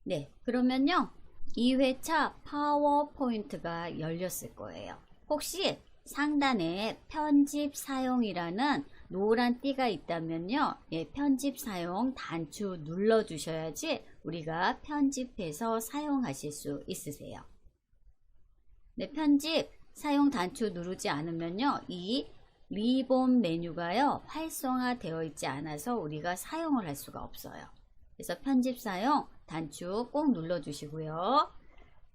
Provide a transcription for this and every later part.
네, 그러면요. 2회차 파워포인트가 열렸을 거예요. 혹시 상단에 편집 사용이라는 노란 띠가 있다면요. 예, 편집 사용 단추 눌러 주셔야지 우리가 편집해서 사용하실 수 있으세요. 네, 편집 사용 단추 누르지 않으면요. 이 리본 메뉴가요. 활성화되어 있지 않아서 우리가 사용을 할 수가 없어요. 그래서 편집 사용 단추 꼭 눌러 주시고요.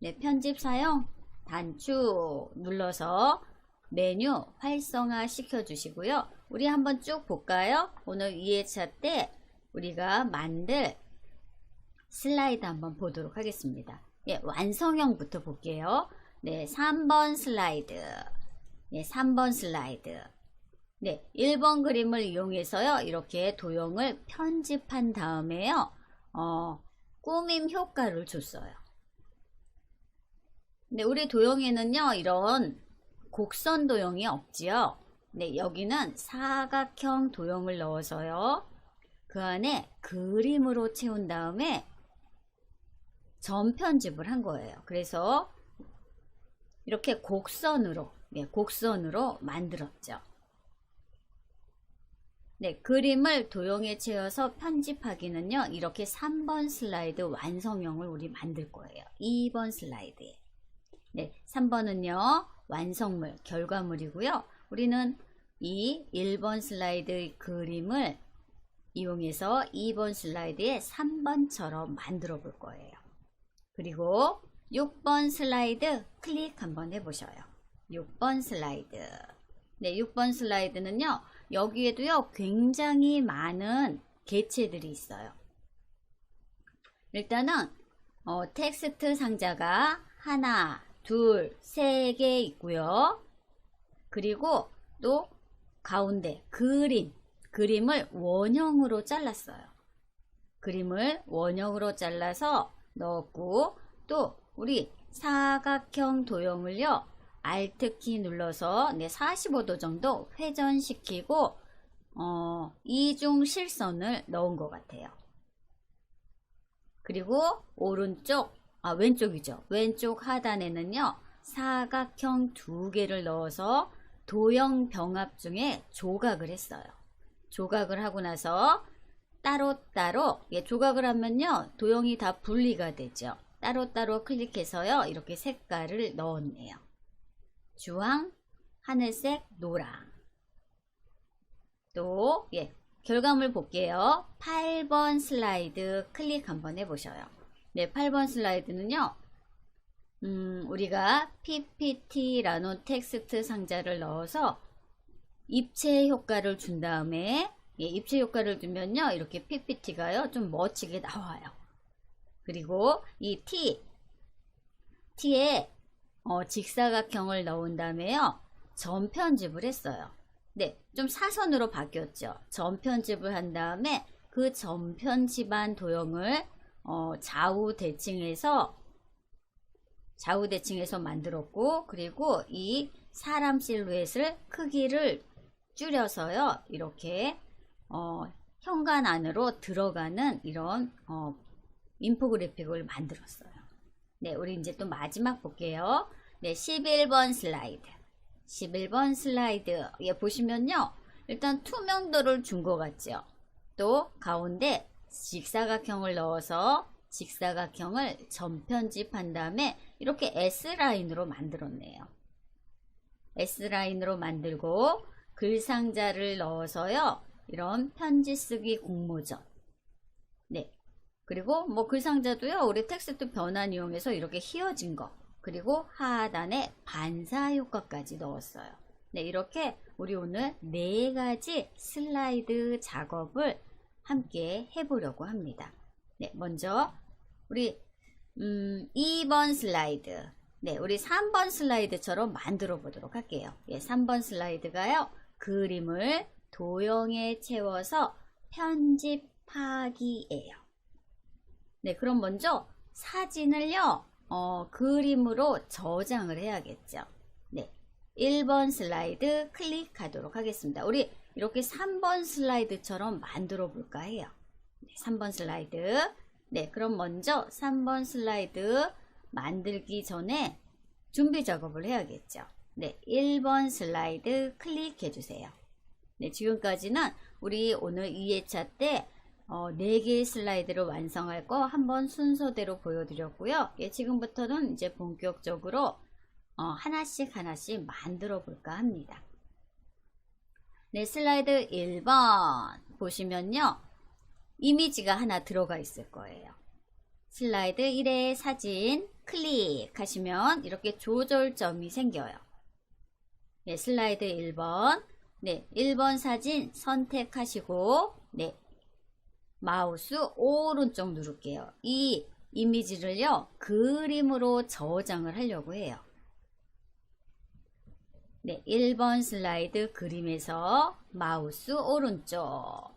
네, 편집 사용 단추 눌러서 메뉴 활성화 시켜 주시고요. 우리 한번 쭉 볼까요? 오늘 2회차 때 우리가 만들 슬라이드 한번 보도록 하겠습니다. 예, 완성형부터 볼게요. 네, 3번 슬라이드. 네, 3번 슬라이드. 네, 1번 그림을 이용해서요. 이렇게 도형을 편집한 다음에요. 꾸밈 효과를 줬어요. 네, 우리 도형에는요. 이런 곡선 도형이 없지요. 네, 여기는 사각형 도형을 넣어서요. 그 안에 그림으로 채운 다음에 점 편집을 한 거예요. 그래서 이렇게 곡선으로, 네, 곡선으로 만들었죠. 네, 그림을 도형에 채워서 편집하기는요. 이렇게 3번 슬라이드 완성형을 우리 만들 거예요. 2번 슬라이드에. 네, 3번은요. 완성물, 결과물이고요. 우리는 이 1번 슬라이드의 그림을 이용해서 2번 슬라이드에 3번처럼 만들어 볼 거예요. 그리고 6번 슬라이드 클릭 한번 해보셔요. 6번 슬라이드. 네, 6번 슬라이드는요. 여기에도요. 굉장히 많은 개체들이 있어요. 일단은 텍스트 상자가 하나, 둘, 세 개 있고요. 그리고 또 가운데 그림을 원형으로 잘랐어요. 그림을 원형으로 잘라서 넣었고 또 우리 사각형 도형을요. Alt키 눌러서 45도 정도 회전시키고 이중 실선을 넣은 것 같아요. 그리고 왼쪽이죠. 왼쪽 하단에는요. 사각형 2개를 넣어서 도형 병합 중에 조각을 했어요. 조각을 하고 나서 따로따로 조각을 하면요. 도형이 다 분리가 되죠. 따로따로 클릭해서요. 이렇게 색깔을 넣었네요. 주황, 하늘색, 노랑. 또 결과물 볼게요. 8번 슬라이드 클릭 한번 해보셔요. 네, 8번 슬라이드는요. 우리가 PPT라는 텍스트 상자를 넣어서 입체 효과를 준 다음에 입체 효과를 주면요. 이렇게 PPT가요. 좀 멋지게 나와요. 그리고 이 T에 직사각형을 넣은 다음에요. 점 편집을 했어요. 네, 좀 사선으로 바뀌었죠. 점 편집을 한 다음에 그 점 편집한 도형을 좌우 대칭해서 만들었고, 그리고 이 사람 실루엣을 크기를 줄여서요. 이렇게 현관 안으로 들어가는 이런 인포그래픽을 만들었어요. 네, 우리 이제 또 마지막 볼게요. 네, 11번 슬라이드. 11번 슬라이드. 보시면요. 일단 투명도를 준 것 같죠. 또 가운데 직사각형을 넣어서 직사각형을 점 편집한 다음에 이렇게 S라인으로 만들었네요. S라인으로 만들고 글상자를 넣어서요. 이런 편지 쓰기 공모전. 네. 그리고 글상자도요. 우리 텍스트 변환 이용해서 이렇게 휘어진 거. 그리고 하단에 반사 효과까지 넣었어요. 네, 이렇게 우리 오늘 4가지 슬라이드 작업을 함께 해보려고 합니다. 네, 먼저 우리 2번 슬라이드. 네, 우리 3번 슬라이드처럼 만들어 보도록 할게요. 3번 슬라이드가요. 그림을 도형에 채워서 편집하기예요. 네, 그럼 먼저 사진을요. 그림으로 저장을 해야겠죠. 네, 1번 슬라이드 클릭하도록 하겠습니다. 우리 이렇게 3번 슬라이드처럼 만들어 볼까 해요. 네, 3번 슬라이드. 네, 그럼 먼저 3번 슬라이드 만들기 전에 준비 작업을 해야겠죠. 네, 1번 슬라이드 클릭해 주세요. 네, 지금까지는 우리 오늘 2회차 때 4개의 슬라이드를 완성할 거 한번 순서대로 보여드렸고요. 예, 지금부터는 이제 본격적으로 하나씩 만들어 볼까 합니다. 네, 슬라이드 1번 보시면요. 이미지가 하나 들어가 있을 거예요. 슬라이드 1의 사진 클릭하시면 이렇게 조절점이 생겨요. 네, 슬라이드 1번. 네, 1번 사진 선택하시고, 네, 마우스 오른쪽 누를게요. 이 이미지를요, 그림으로 저장을 하려고 해요. 네, 1번 슬라이드 그림에서 마우스 오른쪽.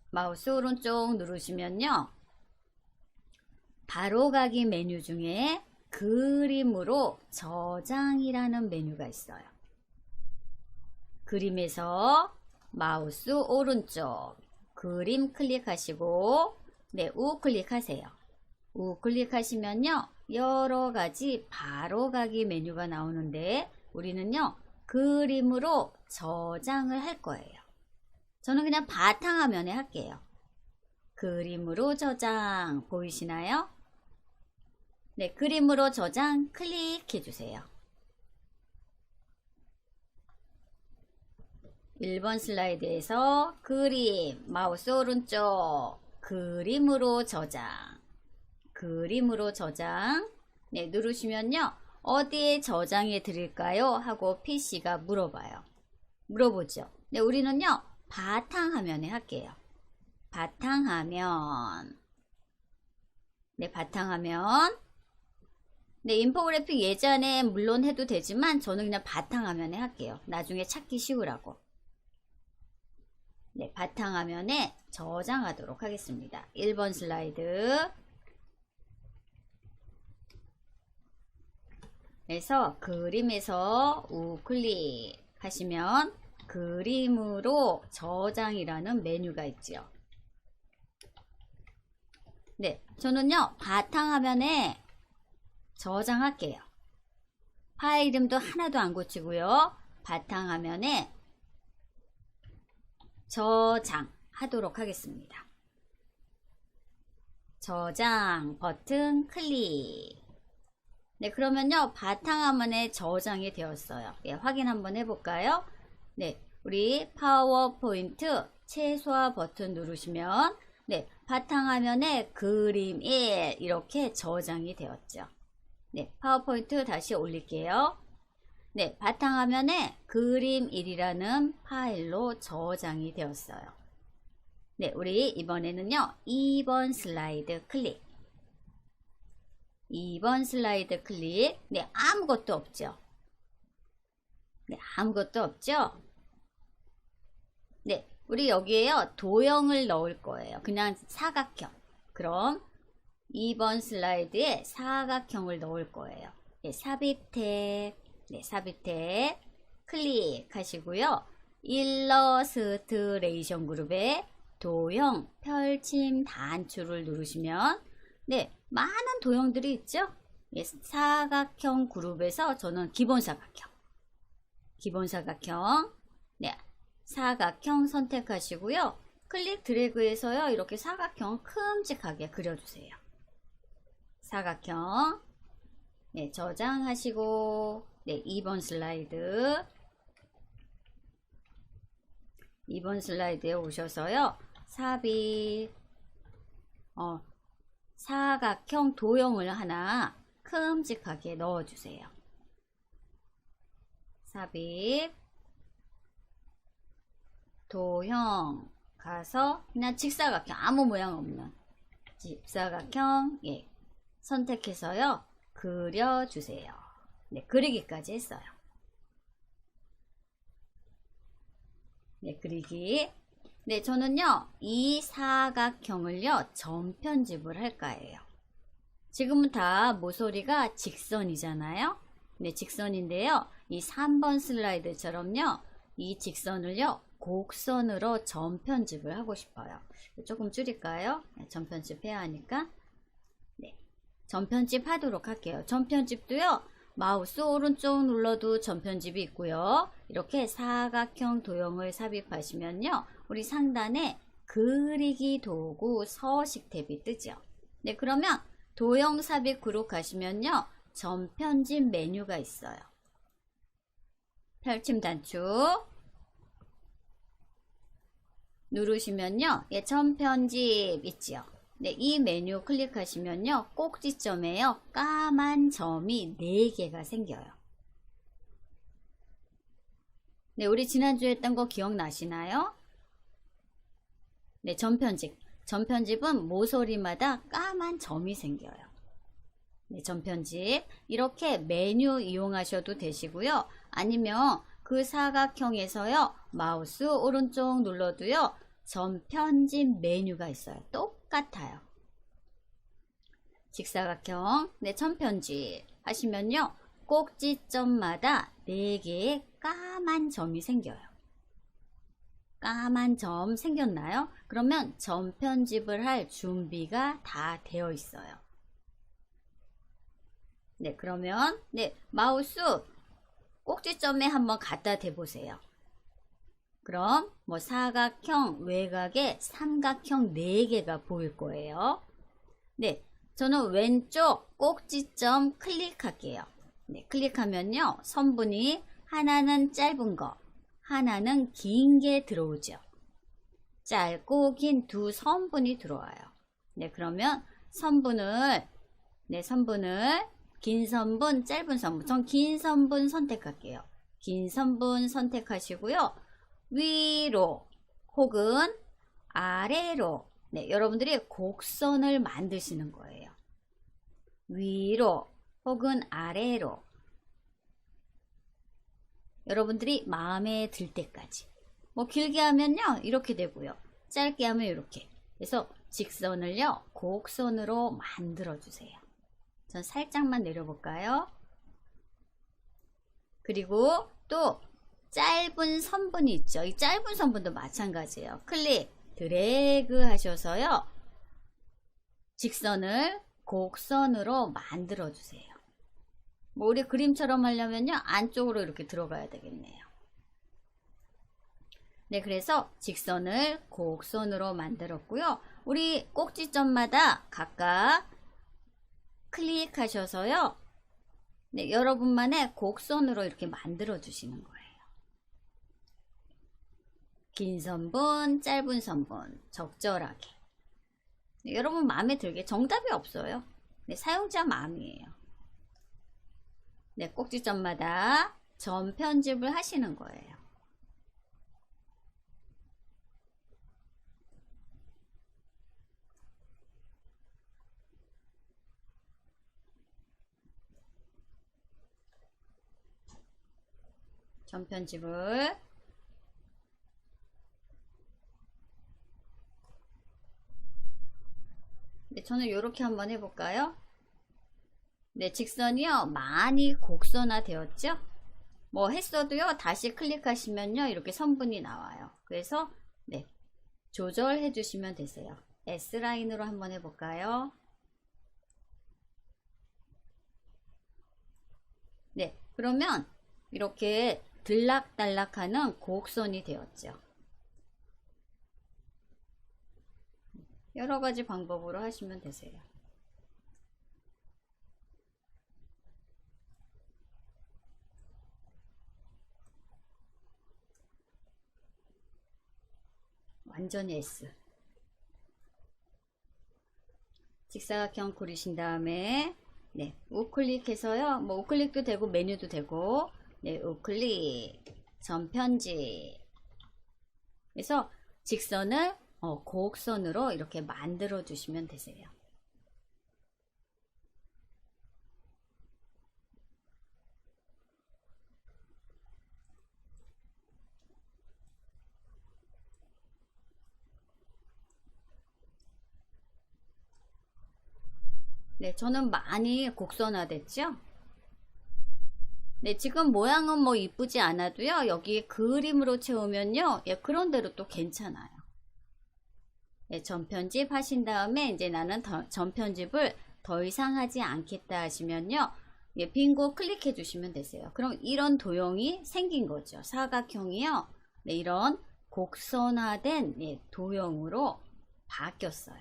마우스 오른쪽 누르시면요. 바로가기 메뉴 중에 그림으로 저장이라는 메뉴가 있어요. 그림에서 마우스 오른쪽 그림 클릭하시고 네, 우클릭하세요. 우클릭하시면요. 여러가지 바로가기 메뉴가 나오는데 우리는요. 그림으로 저장을 할 거예요. 저는 그냥 바탕화면에 할게요. 그림으로 저장 보이시나요? 네, 그림으로 저장 클릭해 주세요. 1번 슬라이드에서 그림, 마우스 오른쪽, 그림으로 저장, 그림으로 저장. 네, 누르시면요. 어디에 저장해 드릴까요? 하고 PC가 물어봐요. 물어보죠. 네, 우리는요. 바탕화면에 할게요. 바탕화면. 네, 바탕화면. 네, 인포그래픽 예전에 물론 해도 되지만 저는 그냥 바탕화면에 할게요. 나중에 찾기 쉬우라고. 네, 바탕화면에 저장하도록 하겠습니다. 1번 슬라이드. 그래서 그림에서 우클릭 하시면 그림으로 저장이라는 메뉴가 있죠. 네, 저는요 바탕화면에 저장할게요. 파일 이름도 하나도 안 고치고요. 바탕화면에 저장하도록 하겠습니다. 저장 버튼 클릭. 네, 그러면요 바탕화면에 저장이 되었어요. 예, 확인 한번 해볼까요? 네, 우리 파워포인트 최소화 버튼 누르시면 네, 바탕화면에 그림 1 이렇게 저장이 되었죠. 네, 파워포인트 다시 올릴게요. 네, 바탕화면에 그림 1이라는 파일로 저장이 되었어요. 네, 우리 이번에는요 2번 슬라이드 클릭. 2번 슬라이드 클릭. 네, 아무것도 없죠. 네, 아무것도 없죠. 네, 우리 여기에요 도형을 넣을 거예요. 그냥 사각형. 그럼 2번 슬라이드에 사각형을 넣을 거예요. 네, 삽입탭. 네, 삽입탭 클릭하시고요. 일러스트레이션 그룹에 도형 펼침 단추를 누르시면 네, 많은 도형들이 있죠. 네, 사각형 그룹에서 저는 기본 사각형. 기본 사각형. 네, 사각형 선택하시고요. 클릭 드래그해서요. 이렇게 사각형 큼직하게 그려주세요. 사각형. 네, 저장하시고 네, 2번 슬라이드. 2번 슬라이드에 오셔서요. 삽입. 사각형 도형을 하나 큼직하게 넣어주세요. 삽입. 도형 가서 그냥 직사각형 아무 모양 없는 직사각형 예, 선택해서요. 그려주세요. 네, 그리기까지 했어요. 네, 그리기. 네, 저는요, 이 사각형을요, 전편집을 할까예요. 지금은 다 모서리가 직선이잖아요. 네, 직선인데요. 이 3번 슬라이드처럼요, 이 직선을요, 곡선으로 전편집을 하고 싶어요. 조금 줄일까요? 네, 전편집 해야 하니까. 네, 전편집 하도록 할게요. 전편집도요, 마우스 오른쪽 눌러도 전편집이 있고요. 이렇게 사각형 도형을 삽입하시면요, 우리 상단에 그리기 도구 서식 탭이 뜨죠. 네, 그러면 도형 삽입 그룹 가시면요, 전편집 메뉴가 있어요. 펼침 단축 누르시면요, 예, 전편집 있죠. 네, 이 메뉴 클릭하시면요, 꼭지점에요, 까만 점이 4개가 생겨요. 네, 우리 지난주에 했던 거 기억나시나요? 네, 전편집. 전편집은 모서리마다 까만 점이 생겨요. 네, 전편집. 이렇게 메뉴 이용하셔도 되시고요. 아니면 그 사각형에서요, 마우스 오른쪽 눌러도요, 전편집 메뉴가 있어요. 똑같아요. 직사각형, 네, 전편집 하시면요, 꼭지점마다 4개의 까만 점이 생겨요. 까만 점 생겼나요? 그러면 전편집을 할 준비가 다 되어 있어요. 네, 그러면 네, 마우스 꼭지점에 한번 갖다 대보세요. 그럼 뭐 사각형, 외곽에 삼각형 4개가 보일 거예요. 네, 저는 왼쪽 꼭지점 클릭할게요. 네, 클릭하면요, 선분이 하나는 짧은 거, 하나는 긴 게 들어오죠. 짧고 긴 두 선분이 들어와요. 네, 그러면 선분을 긴 선분, 짧은 선분, 전 긴 선분 선택할게요. 긴 선분 선택하시고요, 위로 혹은 아래로, 네, 여러분들이 곡선을 만드시는 거예요. 위로 혹은 아래로, 여러분들이 마음에 들 때까지. 뭐 길게 하면요, 이렇게 되고요. 짧게 하면 이렇게. 그래서 직선을요, 곡선으로 만들어 주세요. 전 살짝만 내려볼까요? 그리고 또 짧은 선분이 있죠. 이 짧은 선분도 마찬가지예요. 클릭, 드래그 하셔서요, 직선을 곡선으로 만들어 주세요. 뭐 우리 그림처럼 하려면요, 안쪽으로 이렇게 들어가야 되겠네요. 네, 그래서 직선을 곡선으로 만들었고요. 우리 꼭지점마다 각각 클릭하셔서요, 네, 여러분만의 곡선으로 이렇게 만들어 주시는 거예요. 긴 선분, 짧은 선분 적절하게. 네, 여러분 마음에 들게. 정답이 없어요. 네, 사용자 마음이에요. 네, 꼭지점마다 점 편집을 하시는 거예요. 점 편집을. 네, 저는 이렇게 한번 해볼까요? 네, 직선이요, 많이 곡선화 되었죠? 뭐 했어도요, 다시 클릭하시면요, 이렇게 선분이 나와요. 그래서 네, 조절해 주시면 되세요. S라인으로 한번 해볼까요? 네, 그러면 이렇게 들락달락하는 곡선이 되었죠. 여러 가지 방법으로 하시면 되세요. 완전히 S. 직사각형 고르신 다음에 네, 우클릭해서요. 뭐 우클릭도 되고 메뉴도 되고, 네, 우클릭, 전편집. 그래서 직선을 곡선으로 이렇게 만들어 주시면 되세요. 네, 저는 많이 곡선화 됐죠? 네, 지금 모양은 뭐 이쁘지 않아도요. 여기 그림으로 채우면요. 예, 그런 대로 또 괜찮아요. 네, 전편집 하신 다음에 이제 나는 전편집을 더 이상 하지 않겠다 하시면요. 예, 빙고 클릭해 주시면 되세요. 그럼 이런 도형이 생긴 거죠. 사각형이요. 네, 이런 곡선화된 예, 도형으로 바뀌었어요.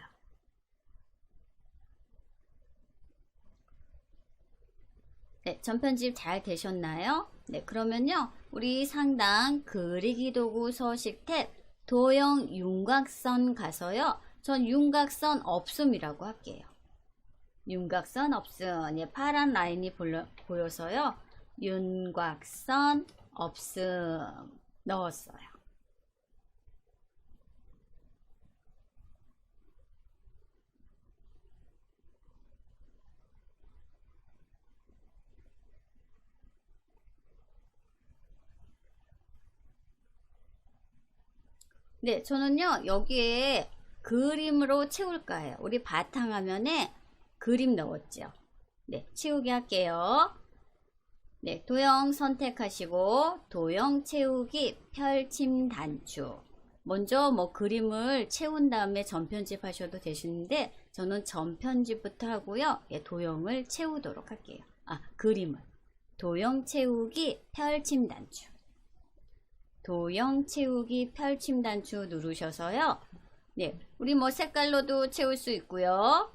네, 전편집 잘 되셨나요? 네, 그러면요. 우리 상단 그리기 도구 서식 탭 도형 윤곽선 가서요. 전 윤곽선 없음이라고 할게요. 윤곽선 없음. 예, 파란 라인이 보여서요. 윤곽선 없음 넣었어요. 네, 저는요, 여기에 그림으로 채울까 해요. 우리 바탕화면에 그림 넣었죠. 네, 채우기 할게요. 네, 도형 선택하시고, 도형 채우기, 펼침 단추. 먼저 뭐 그림을 채운 다음에 전편집 하셔도 되시는데, 저는 전편집부터 하고요. 예, 도형을 채우도록 할게요. 아, 그림을. 도형 채우기, 펼침 단추. 도형 채우기 펼침 단추 누르셔서요. 네, 우리 뭐 색깔로도 채울 수 있고요.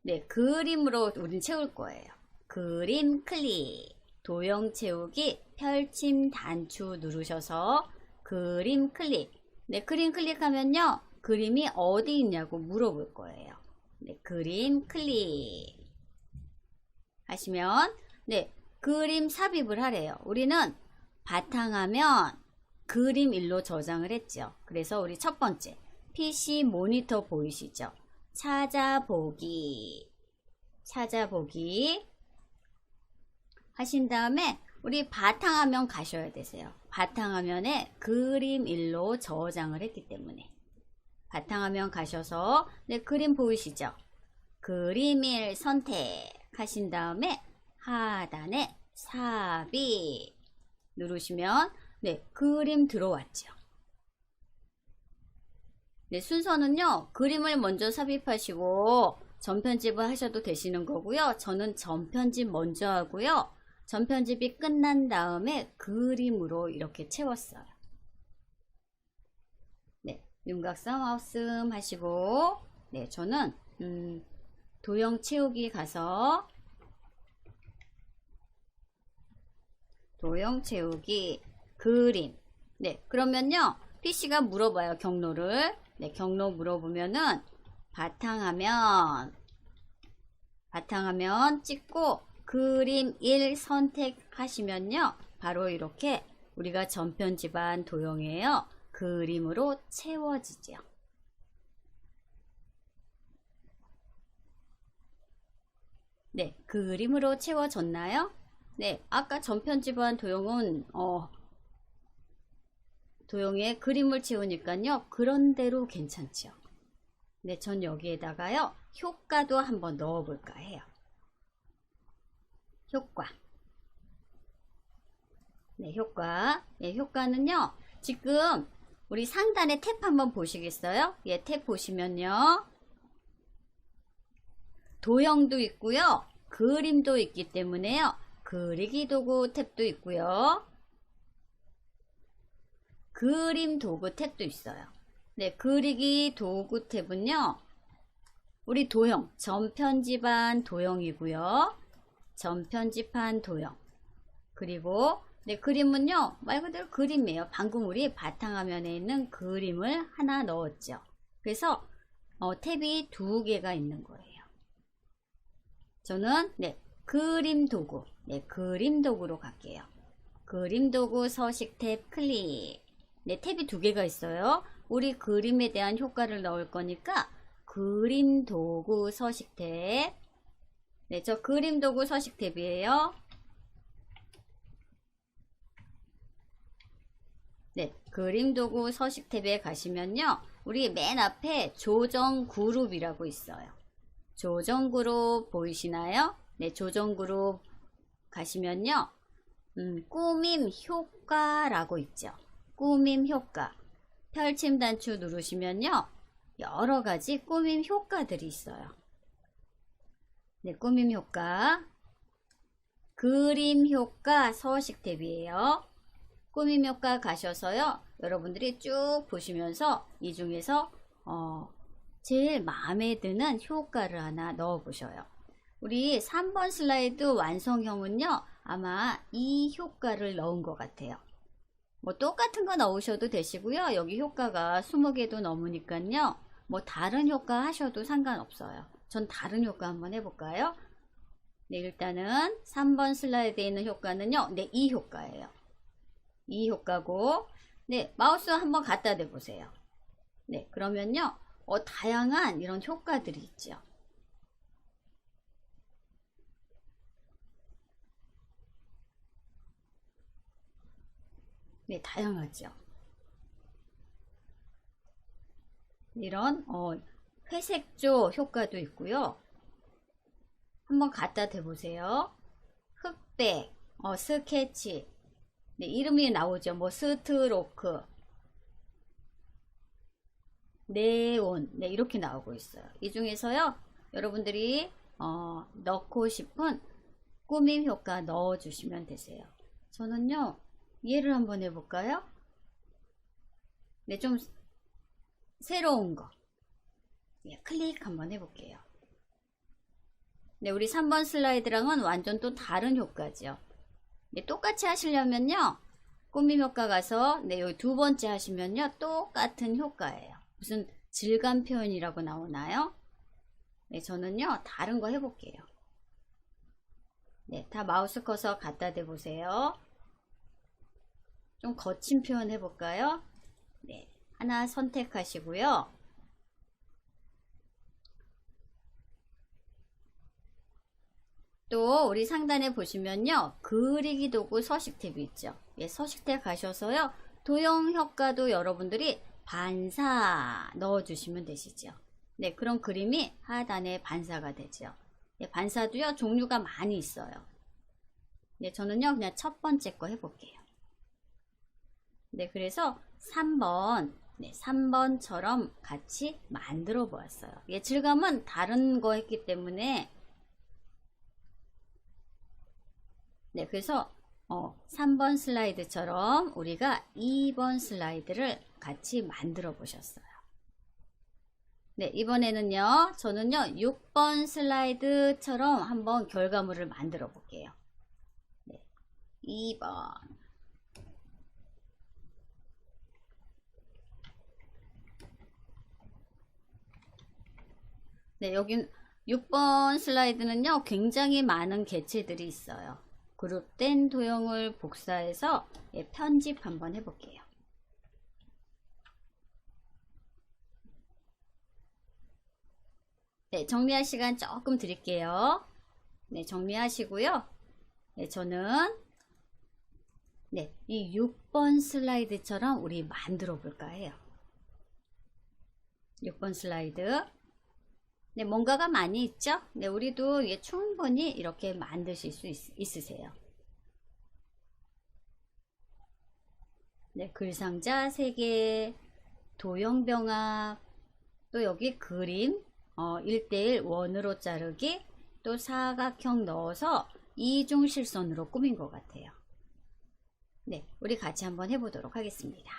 네, 그림으로 우린 채울 거예요. 그림 클릭. 도형 채우기 펼침 단추 누르셔서 그림 클릭. 네, 그림 클릭하면요. 그림이 어디 있냐고 물어볼 거예요. 네, 그림 클릭. 하시면 네, 그림 삽입을 하래요. 우리는 바탕화면 그림 일로 저장을 했죠. 그래서 우리 첫 번째 PC 모니터 보이시죠? 찾아보기 하신 다음에 우리 바탕화면 가셔야 되세요. 바탕화면에 그림 일로 저장을 했기 때문에 바탕화면 가셔서 네, 그림 보이시죠? 그림 일 선택하신 다음에 하단에 삽입 누르시면 네, 그림 들어왔죠. 네, 순서는요. 그림을 먼저 삽입하시고 전편집을 하셔도 되시는 거고요. 저는 전편집 먼저 하고요. 전편집이 끝난 다음에 그림으로 이렇게 채웠어요. 네, 윤곽선 없음 하시고 네, 저는 도형 채우기 가서 도형 채우기 그림. 네, 그러면요. PC가 물어봐요. 경로를. 네, 경로 물어보면은 바탕화면 찍고 그림 1 선택하시면요. 바로 이렇게 우리가 전편집한 도형이에요. 그림으로 채워지죠. 네, 그림으로 채워졌나요? 네, 아까 전편집한 도형은 도형에 그림을 채우니까요. 그런대로 괜찮죠. 네, 전 여기에다가요. 효과도 한번 넣어볼까 해요. 효과. 네, 효과. 네, 효과는요. 지금 우리 상단에 탭 한번 보시겠어요? 예, 탭 보시면요. 도형도 있고요. 그림도 있기 때문에요. 그리기 도구 탭도 있고요. 그림 도구 탭도 있어요. 네, 그리기 도구 탭은요. 우리 도형, 전편집한 도형이고요. 전편집한 도형. 그리고 네, 그림은요. 말 그대로 그림이에요. 방금 우리 바탕화면에 있는 그림을 하나 넣었죠. 그래서 탭이 2개가 있는 거예요. 저는 네, 그림 도구. 네, 그림 도구로 갈게요. 그림 도구 서식 탭 클릭. 네, 탭이 2개가 있어요. 우리 그림에 대한 효과를 넣을 거니까 그림 도구 서식 탭. 네, 저 그림 도구 서식 탭이에요. 네, 그림 도구 서식 탭에 가시면요. 우리 맨 앞에 조정 그룹이라고 있어요. 조정 그룹 보이시나요? 네, 조정 그룹 가시면요. 꾸밈 효과라고 있죠. 꾸밈 효과. 펼침 단추 누르시면요. 여러 가지 꾸밈 효과들이 있어요. 네, 꾸밈 효과. 그림 효과 서식 탭이에요. 꾸밈 효과 가셔서요. 여러분들이 쭉 보시면서 이 중에서 제일 마음에 드는 효과를 하나 넣어 보셔요. 우리 3번 슬라이드 완성형은요. 아마 이 효과를 넣은 것 같아요. 뭐 똑같은 거 넣으셔도 되시고요. 여기 효과가 20개도 넘으니까요. 뭐 다른 효과 하셔도 상관없어요. 전 다른 효과 한번 해볼까요? 네, 일단은 3번 슬라이드에 있는 효과는요. 네, 이 효과예요. 이 효과고, 네, 마우스 한번 갖다 대보세요. 네, 그러면요. 다양한 이런 효과들이 있죠. 네, 다양하죠. 이런 회색조 효과도 있고요. 한번 갖다 대보세요. 흑백, 스케치. 네, 이름이 나오죠. 뭐 스트로크, 네온, 네, 이렇게 나오고 있어요. 이 중에서요, 여러분들이 넣고 싶은 꾸밈 효과 넣어주시면 되세요. 저는요, 얘를 한번 해볼까요? 네, 좀 새로운 거. 네, 클릭 한번 해볼게요. 네, 우리 3번 슬라이드랑은 완전 또 다른 효과죠. 네, 똑같이 하시려면요. 꾸밈 효과 가서 네, 여기 두 번째 하시면요. 똑같은 효과예요. 무슨 질감 표현이라고 나오나요? 네, 저는요. 다른 거 해볼게요. 네, 다 마우스 커서 갖다 대보세요. 좀 거친 표현 해볼까요? 네, 하나 선택하시고요. 또 우리 상단에 보시면요. 그리기 도구 서식 탭이 있죠. 예, 서식 탭 가셔서요. 도형 효과도 여러분들이 반사 넣어주시면 되시죠. 네, 그런 그림이 하단에 반사가 되죠. 예, 반사도요. 종류가 많이 있어요. 네, 저는요. 그냥 첫 번째 거 해볼게요. 네, 그래서 3번, 네, 3번처럼 같이 만들어 보았어요. 예, 질감은 다른 거 했기 때문에 네, 그래서 3번 슬라이드처럼 우리가 2번 슬라이드를 같이 만들어 보셨어요. 네, 이번에는요, 저는요, 6번 슬라이드처럼 한번 결과물을 만들어 볼게요. 네, 2번. 네, 여기 6번 슬라이드는요, 굉장히 많은 개체들이 있어요. 그룹된 도형을 복사해서 편집 한번 해볼게요. 네, 정리할 시간 조금 드릴게요. 네, 정리하시고요. 네, 저는 네, 이 6번 슬라이드처럼 우리 만들어 볼까 해요. 6번 슬라이드. 네, 뭔가가 많이 있죠? 네, 우리도 충분히 이렇게 만드실 수 있으세요. 네, 글상자 3개, 도형병합, 또 여기 그림, 1:1 원으로 자르기, 또 사각형 넣어서 이중실선으로 꾸민 것 같아요. 네, 우리 같이 한번 해보도록 하겠습니다.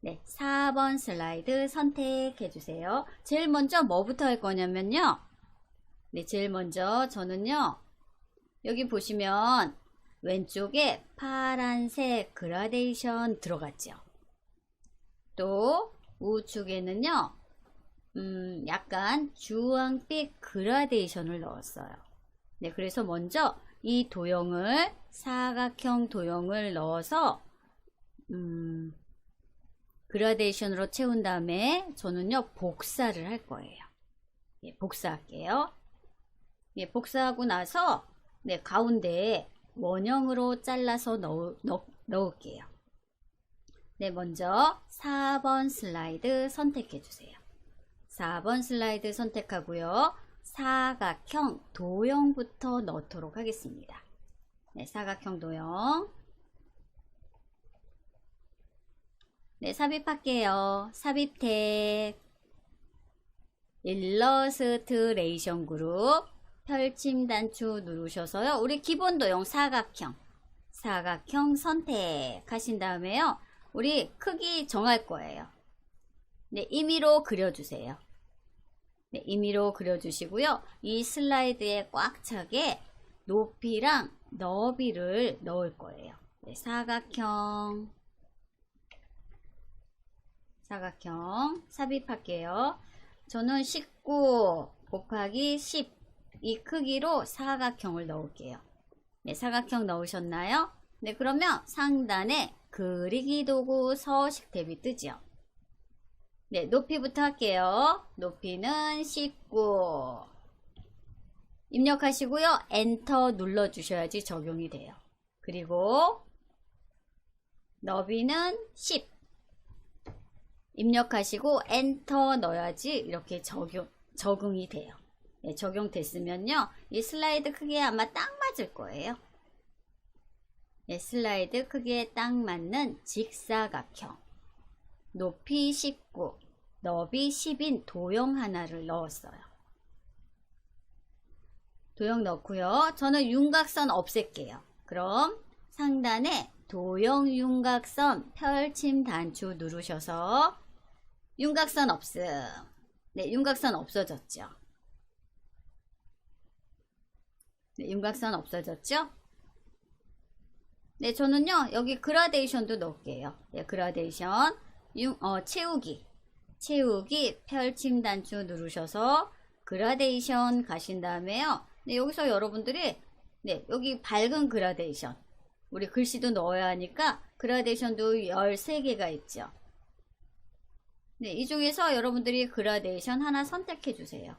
네, 4번 슬라이드 선택해 주세요. 제일 먼저 뭐부터 할 거냐면요. 네, 제일 먼저 저는요. 여기 보시면 왼쪽에 파란색 그라데이션 들어갔죠. 또 우측에는요. 약간 주황빛 그라데이션을 넣었어요. 네, 그래서 먼저 이 도형을 사각형 도형을 넣어서 그라데이션으로 채운 다음에 저는요 복사를 할 거예요. 예, 복사할게요. 예, 복사하고 나서 네, 가운데에 원형으로 잘라서 넣을게요. 네, 먼저 4번 슬라이드 선택해 주세요. 4번 슬라이드 선택하고요. 사각형 도형부터 넣도록 하겠습니다. 네, 사각형 도형. 네, 삽입할게요. 삽입 탭. 일러스트레이션 그룹. 펼침 단추 누르셔서요. 우리 기본 도형 사각형. 사각형 선택하신 다음에요. 우리 크기 정할 거예요. 네, 임의로 그려주세요. 네, 임의로 그려주시고요. 이 슬라이드에 꽉 차게 높이랑 너비를 넣을 거예요. 네, 사각형 삽입할게요. 저는 19 곱하기 10 이 크기로 사각형을 넣을게요. 네, 사각형 넣으셨나요? 네, 그러면 상단에 그리기 도구 서식 탭이 뜨죠. 네, 높이부터 할게요. 높이는 19. 입력하시고요. 엔터 눌러주셔야지 적용이 돼요. 그리고 너비는 10. 입력하시고 엔터 넣어야지 이렇게 적응이 돼요. 네, 적용됐으면요. 이 슬라이드 크기에 아마 딱 맞을 거예요. 네, 슬라이드 크기에 딱 맞는 직사각형. 높이 19, 너비 10인 도형 하나를 넣었어요. 도형 넣고요. 저는 윤곽선 없앨게요. 그럼 상단에 도형 윤곽선 펼침 단추 누르셔서 윤곽선 없음. 네, 윤곽선 없어졌죠. 네, 윤곽선 없어졌죠? 네, 저는요, 여기 그라데이션도 넣을게요. 네, 그라데이션. 채우기 펼침 단추 누르셔서 그라데이션 가신 다음에요. 네, 여기서 여러분들이 네, 여기 밝은 그라데이션 우리 글씨도 넣어야 하니까 그라데이션도 13개가 있죠. 네, 이 중에서 여러분들이 그라데이션 하나 선택해 주세요.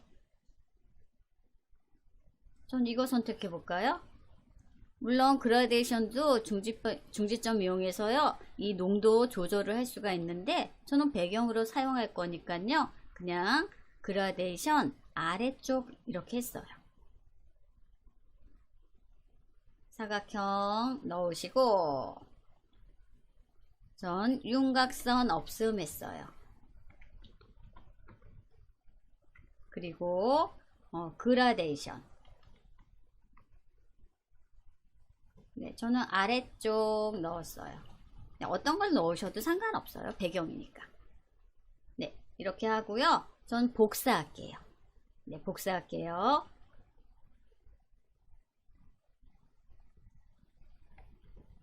전 이거 선택해 볼까요? 물론 그라데이션도 중지점 이용해서요. 이 농도 조절을 할 수가 있는데 저는 배경으로 사용할 거니까요. 그냥 그라데이션 아래쪽 이렇게 했어요. 사각형 넣으시고 전 윤곽선 없음 했어요. 그리고 그라데이션 네, 저는 아래쪽 넣었어요. 네, 어떤 걸 넣으셔도 상관없어요. 배경이니까. 네, 이렇게 하고요. 전 복사할게요. 네, 복사할게요.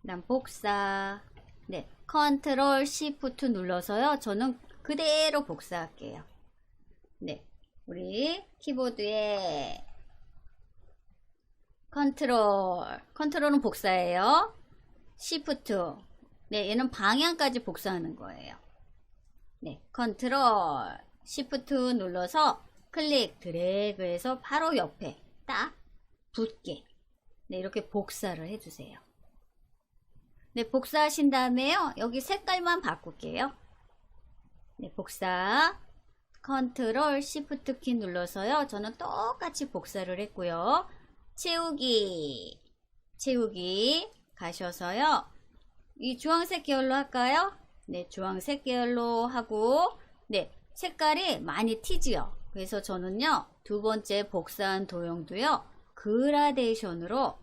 그다음 복사. 네, 컨트롤 시프트 눌러서요. 저는 그대로 복사할게요. 네, 우리 키보드에 컨트롤은 복사예요. 시프트. 네, 얘는 방향까지 복사하는 거예요. 네, 컨트롤 시프트 눌러서 클릭 드래그해서 바로 옆에 딱 붙게. 네, 이렇게 복사를 해주세요. 네, 복사하신 다음에요. 여기 색깔만 바꿀게요. 네, 복사. 컨트롤 시프트 키 눌러서요. 저는 똑같이 복사를 했고요. 채우기 가셔서요. 이 주황색 계열로 할까요? 네, 주황색 계열로 하고 네, 색깔이 많이 튀지요. 그래서 저는요. 두 번째 복사한 도형도요. 그라데이션으로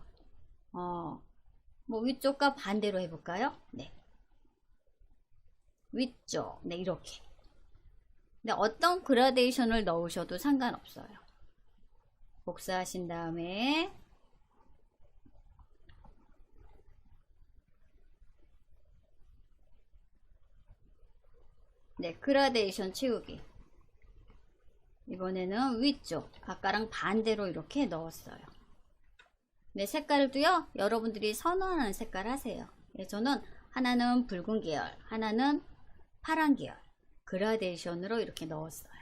뭐 위쪽과 반대로 해볼까요? 네, 위쪽 네, 이렇게. 네, 어떤 그라데이션을 넣으셔도 상관없어요. 복사하신 다음에 네, 그라데이션 채우기. 이번에는 위쪽 아까랑 반대로 이렇게 넣었어요. 네, 색깔도요. 여러분들이 선호하는 색깔 하세요. 네, 저는 하나는 붉은 계열, 하나는 파란 계열 그라데이션으로 이렇게 넣었어요.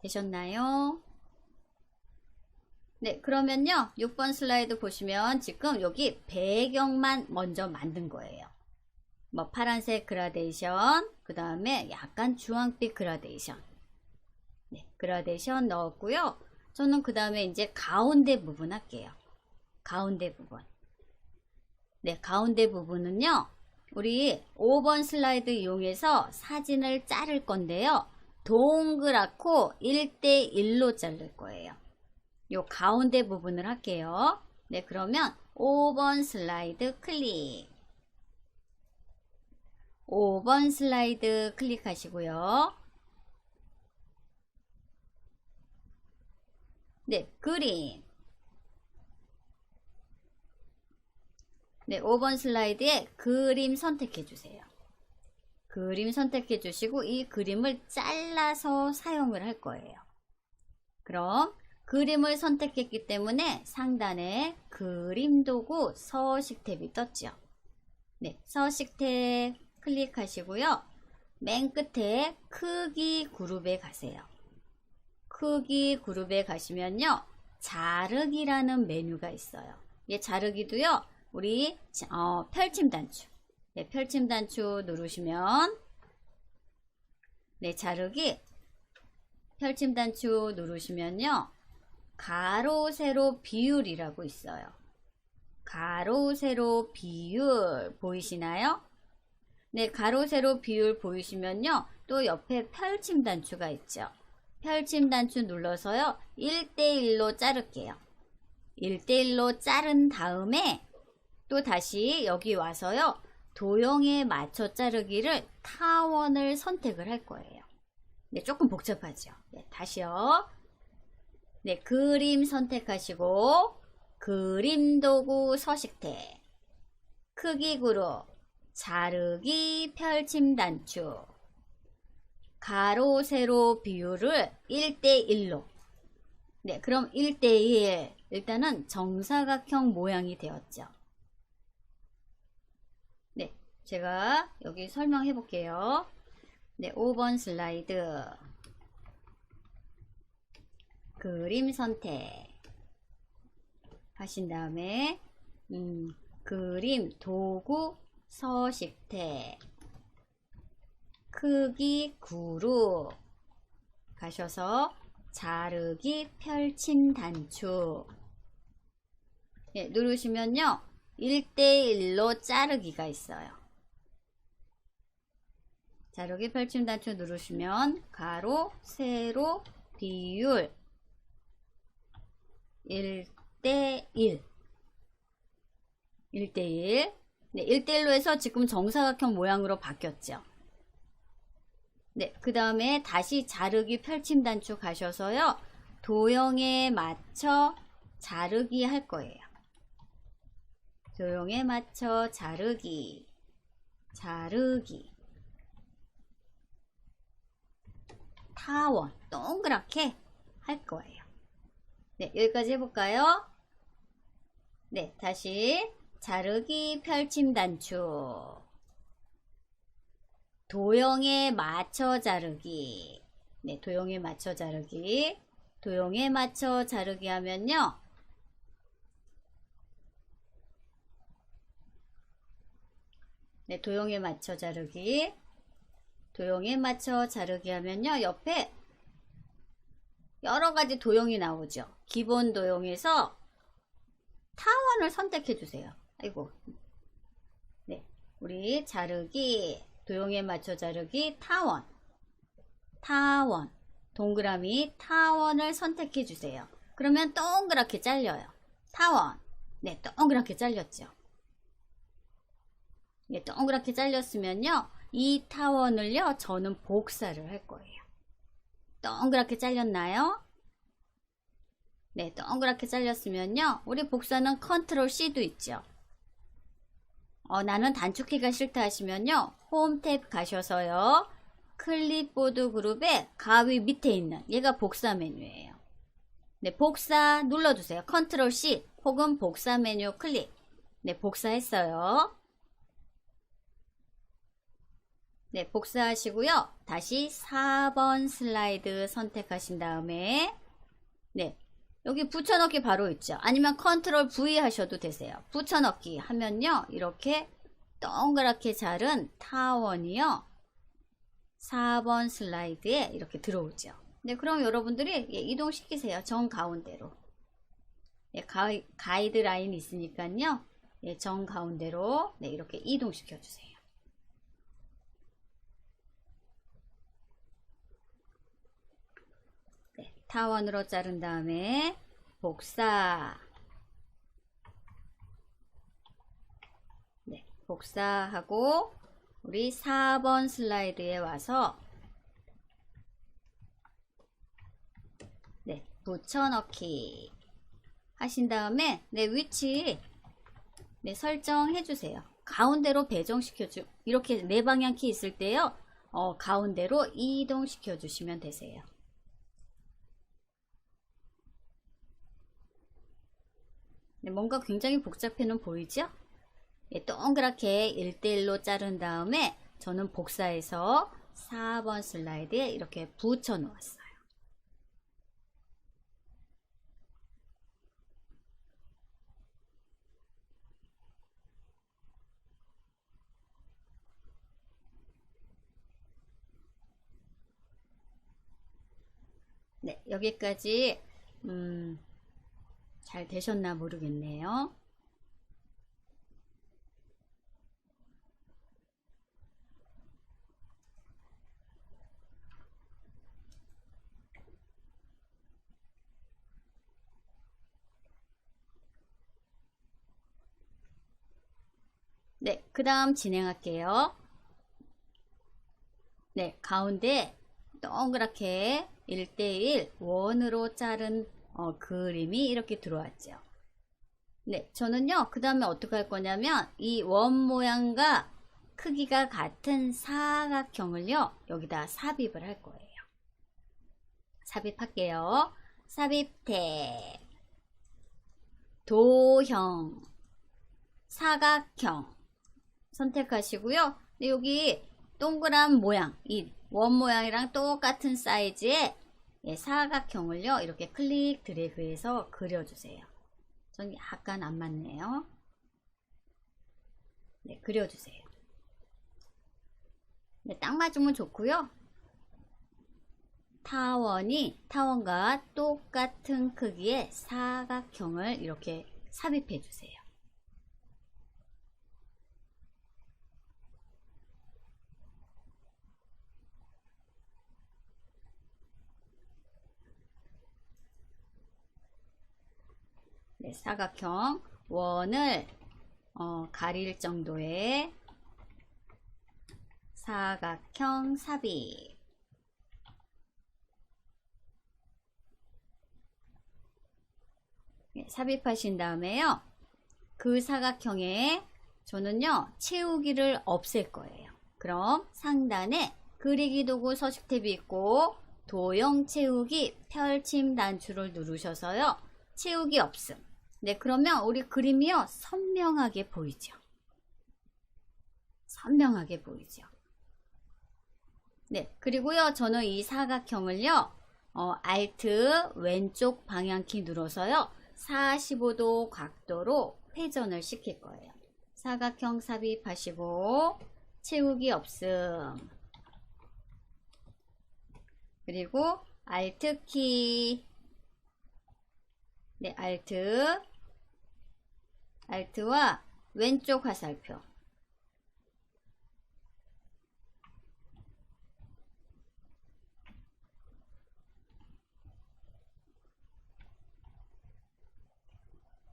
되셨나요? 네, 그러면요. 6번 슬라이드 보시면 지금 여기 배경만 먼저 만든 거예요. 뭐 파란색 그라데이션, 그 다음에 약간 주황빛 그라데이션. 네, 그라데이션 넣었고요. 저는 그 다음에 이제 가운데 부분 할게요. 가운데 부분. 네, 가운데 부분은요. 우리 5번 슬라이드 이용해서 사진을 자를 건데요. 동그랗고 1대1로 자를 거예요. 요 가운데 부분을 할게요. 네, 그러면 5번 슬라이드 클릭. 5번 슬라이드 클릭하시고요. 네, 그림. 네, 5번 슬라이드에 그림 선택해 주세요. 그림 선택해 주시고 이 그림을 잘라서 사용을 할 거예요. 그럼 그림을 선택했기 때문에 상단에 그림 도구 서식 탭이 떴죠. 네, 서식 탭 클릭하시고요. 맨 끝에 크기 그룹에 가세요. 크기 그룹에 가시면요. 자르기라는 메뉴가 있어요. 이 자르기도요. 우리 펼침 단추. 네, 펼침 단추 누르시면 네, 자르기 펼침 단추 누르시면요. 가로 세로 비율이라고 있어요. 가로 세로 비율 보이시나요? 네, 가로 세로 비율 보이시면요. 또 옆에 펼침 단추가 있죠. 펼침 단추 눌러서요. 1대1로 자를게요. 1대1로 자른 다음에 또 다시 여기 와서요. 도형에 맞춰 자르기를 타원을 선택을 할 거예요. 네, 조금 복잡하죠. 네, 다시요. 네, 그림 선택하시고 그림 도구 서식탭 크기 그룹 자르기 펼침 단추 가로 세로 비율을 1대1로 네, 그럼 1대1 일단은 정사각형 모양이 되었죠. 네, 제가 여기 설명해 볼게요. 네, 5번 슬라이드 그림 선택 하신 다음에 그림 도구 서식탭 크기 그룹 가셔서 자르기 펼침 단추 예, 누르시면요 1대1로 자르기가 있어요. 자르기 펼침 단추 누르시면 가로 세로 비율 1대1 1대1 네, 1대1로 해서 지금 정사각형 모양으로 바뀌었죠. 네, 그 다음에 다시 자르기 펼침 단추 가셔서요. 도형에 맞춰 자르기 할 거예요. 도형에 맞춰 자르기 자르기 타원 동그랗게 할 거예요. 네, 여기까지 해볼까요? 네, 다시 자르기 펼침 단추 도형에 맞춰 자르기 네, 도형에 맞춰 자르기 도형에 맞춰 자르기 하면요 네, 도형에 맞춰 자르기 도형에 맞춰 자르기 하면요 옆에 여러가지 도형이 나오죠. 기본 도형에서 타원을 선택해 주세요. 아이고 네, 우리 자르기 도형에 맞춰 자르기 타원 타원 동그라미 타원을 선택해 주세요. 그러면 동그랗게 잘려요. 타원 네, 동그랗게 잘렸죠. 네, 동그랗게 잘렸으면요 이 타원을요 저는 복사를 할 거예요. 동그랗게 잘렸나요? 네, 동그랗게 잘렸으면요 우리 복사는 컨트롤 C도 있죠. 나는 단축키가 싫다 하시면요 홈 탭 가셔서요 클립보드 그룹의 가위 밑에 있는 얘가 복사 메뉴예요. 네, 복사 눌러주세요. 컨트롤 C 혹은 복사 메뉴 클릭. 네, 복사했어요. 네, 복사하시고요. 다시 4번 슬라이드 선택하신 다음에 네, 여기 붙여넣기 바로 있죠. 아니면 컨트롤 V 하셔도 되세요. 붙여넣기 하면요. 이렇게 동그랗게 자른 타원이요. 4번 슬라이드에 이렇게 들어오죠. 네, 그럼 여러분들이 이동시키세요. 정 가운데로. 가이드라인 있으니까요. 정 가운데로 이렇게 이동시켜 주세요. 타원으로 자른 다음에 복사. 복사하고 우리 4번 슬라이드에 와서 붙여넣기 하신 다음에 위치 설정해 주세요. 가운데로 배정시켜 이렇게 네 방향 키 있을 때요. 가운데로 이동시켜 주시면 되세요. 뭔가 굉장히 복잡해는 보이죠? 동그랗게 1대1로 자른 다음에 저는 복사해서 4번 슬라이드에 이렇게 붙여 놓았어요. 여기까지 잘 되셨나 모르겠네요. 그 다음 진행할게요. 가운데 동그랗게 1대1 원으로 자른 그림이 이렇게 들어왔죠. 저는요, 그 다음에 어떻게 할 거냐면, 이 원 모양과 크기가 같은 사각형을요, 여기다 삽입을 할 거예요. 삽입할게요. 삽입 탭, 도형, 사각형 선택하시고요. 여기 동그란 모양, 이 원 모양이랑 똑같은 사이즈의 사각형을요, 이렇게 클릭 드래그해서 그려주세요. 전 약간 안 맞네요. 그려주세요. 딱 맞으면 좋고요. 타원과 똑같은 크기의 사각형을 이렇게 삽입해 주세요. 사각형 원을 가릴 정도의 사각형 삽입. 삽입하신 다음에요. 그 사각형에 저는요, 채우기를 없앨 거예요. 그럼 상단에 그리기 도구 서식 탭이 있고 도형 채우기 펼침 단추를 누르셔서요. 채우기 없음. 그러면 우리 그림이요, 선명하게 보이죠. 선명하게 보이죠. 그리고요, 저는 이 사각형을요, Alt 왼쪽 방향키 눌러서요, 45도 각도로 회전을 시킬 거예요. 사각형 삽입하시고, 채우기 없음. 그리고 Alt키, Alt와 왼쪽 화살표.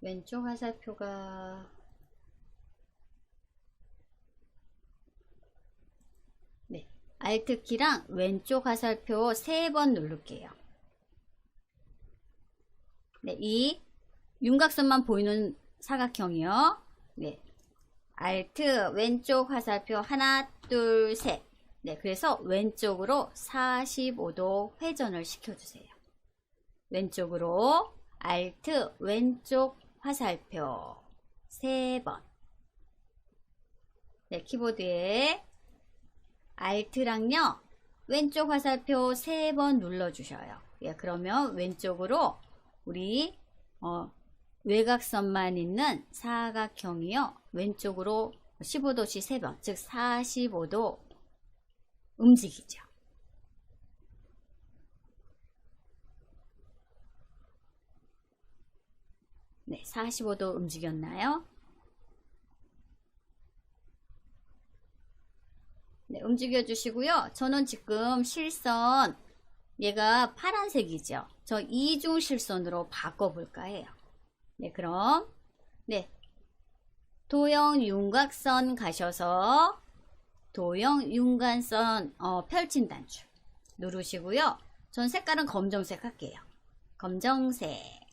왼쪽 화살표가 Alt키랑 왼쪽 화살표 3번 누를게요. 이 윤곽선만 보이는 사각형이요. Alt 왼쪽 화살표 하나, 둘, 셋. 그래서 왼쪽으로 45도 회전을 시켜주세요. 왼쪽으로 Alt 왼쪽 화살표 3번. 키보드에 Alt랑요, 왼쪽 화살표 3번 눌러주셔요. 그러면 왼쪽으로 우리 외곽선만 있는 사각형이요. 왼쪽으로 15도씩 3번, 즉 45도 움직이죠. 네, 45도 움직였나요? 네, 움직여 주시고요. 저는 지금 실선 얘가 파란색이죠. 저 이중 실선으로 바꿔볼까 해요. 네, 그럼 네, 도형 윤곽선 가셔서 도형 윤곽선 펼친 단추 누르시고요. 전 색깔은 검정색 할게요. 검정색.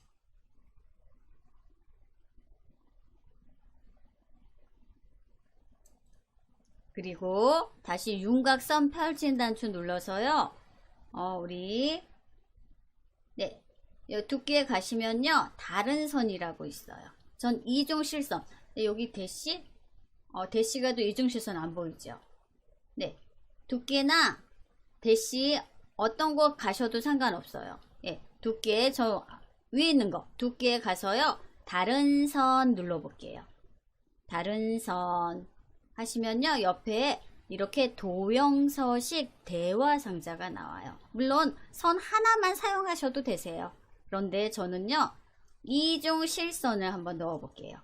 그리고 다시 윤곽선 펼친 단추 눌러서요. 우리 네, 두께에 가시면요. 다른 선이라고 있어요. 전 이중 실선. 네, 여기 대시 대시가 또 이중 실선 안 보이죠? 네, 두께나 대시 어떤 곳 가셔도 상관없어요. 예, 두께 저 위에 있는 거 두께에 가서요. 다른 선 눌러볼게요. 다른 선 하시면요. 옆에 이렇게 도형서식 대화상자가 나와요. 물론 선 하나만 사용하셔도 되세요. 그런데 저는요. 이중 실선을 한번 넣어 볼게요.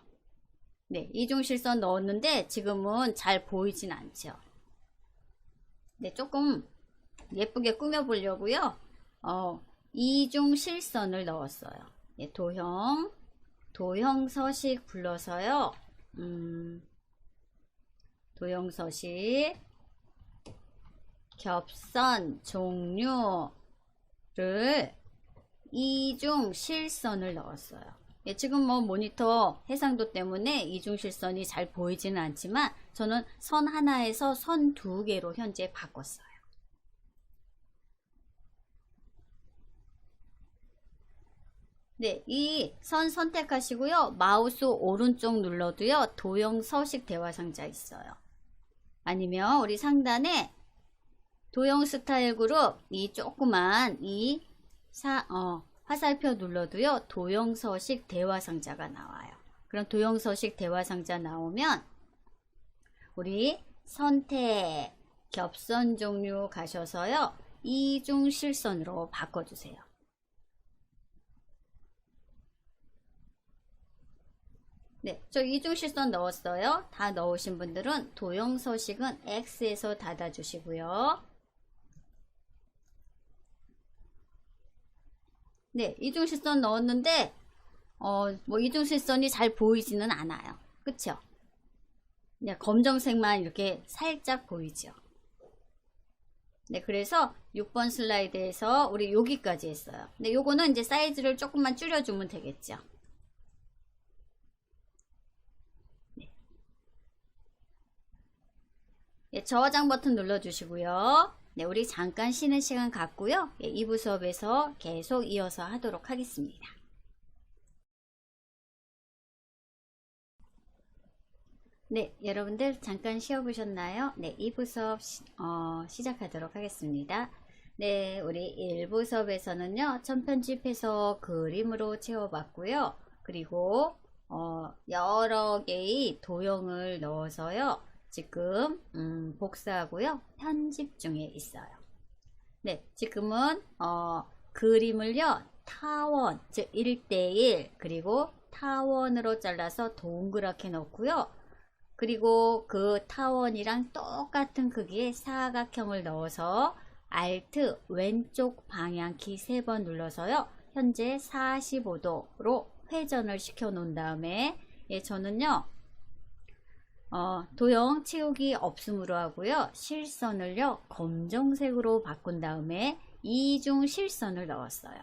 네, 이중 실선 넣었는데 지금은 잘 보이진 않죠. 네, 조금 예쁘게 꾸며 보려고요. 이중 실선을 넣었어요. 네, 도형서식 불러서요. 도형서식 겹선 종류를 이중 실선을 넣었어요. 예, 지금 뭐 모니터 해상도 때문에 이중 실선이 잘 보이지는 않지만 저는 선 하나에서 선 2개로 현재 바꿨어요. 네, 이 선 선택하시고요. 마우스 오른쪽 눌러도요. 도형 서식 대화 상자 있어요. 아니면 우리 상단에 도형 스타일 그룹 이 조그만 화살표 눌러도요. 도형 서식 대화 상자가 나와요. 그럼 도형 서식 대화 상자 나오면 우리 선택 겹선 종류 가셔서요. 이중 실선으로 바꿔주세요. 네, 저 이중 실선 넣었어요. 다 넣으신 분들은 도형 서식은 X에서 닫아주시고요. 네, 이중 실선 넣었는데 뭐 이중 실선이 잘 보이지는 않아요. 그쵸? 네, 검정색만 이렇게 살짝 보이죠. 네, 그래서 6번 슬라이드에서 우리 여기까지 했어요. 네, 요거는 이제 사이즈를 조금만 줄여주면 되겠죠. 네, 저장 버튼 눌러주시고요. 네, 우리 잠깐 쉬는 시간 갖고요. 네, 2부 수업에서 계속 이어서 하도록 하겠습니다. 네, 여러분들 잠깐 쉬어보셨나요? 네, 2부 수업 시작하도록 하겠습니다. 네, 우리 1부 수업에서는요, 천편집해서 그림으로 채워봤고요. 그리고 여러 개의 도형을 넣어서요. 지금 복사하고요. 편집 중에 있어요. 네, 지금은 그림을요. 타원, 즉 1대1 그리고 타원으로 잘라서 동그랗게 넣고요. 그리고 그 타원이랑 똑같은 크기의 사각형을 넣어서 Alt 왼쪽 방향키 3번 눌러서요. 현재 45도로 회전을 시켜 놓은 다음에 저는요. 도형 채우기 없음으로 하고요. 실선을요. 검정색으로 바꾼 다음에 이중 실선을 넣었어요.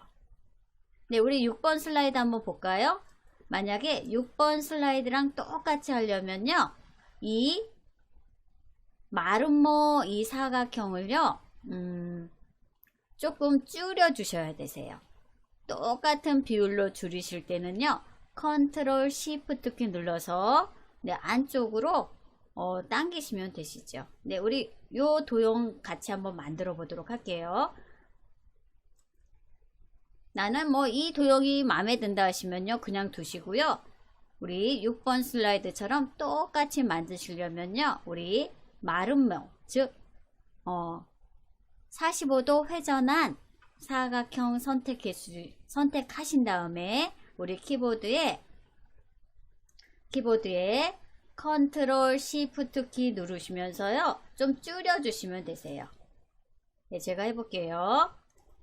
네, 우리 6번 슬라이드 한번 볼까요? 만약에 6번 슬라이드랑 똑같이 하려면요. 이 마름모 이 사각형을요. 조금 줄여 주셔야 되세요. 똑같은 비율로 줄이실 때는요. 컨트롤 시프트 키 눌러서 네, 안쪽으로 당기시면 되시죠. 네, 우리 요 도형 같이 한번 만들어 보도록 할게요. 나는 뭐 이 도형이 마음에 든다 하시면요, 그냥 두시고요. 우리 6번 슬라이드처럼 똑같이 만드시려면요, 우리 마름모, 즉 45도 회전한 사각형 선택하신 다음에 우리 키보드에 컨트롤 시프트 키 누르시면서요, 좀 줄여주시면 되세요. 네, 제가 해볼게요.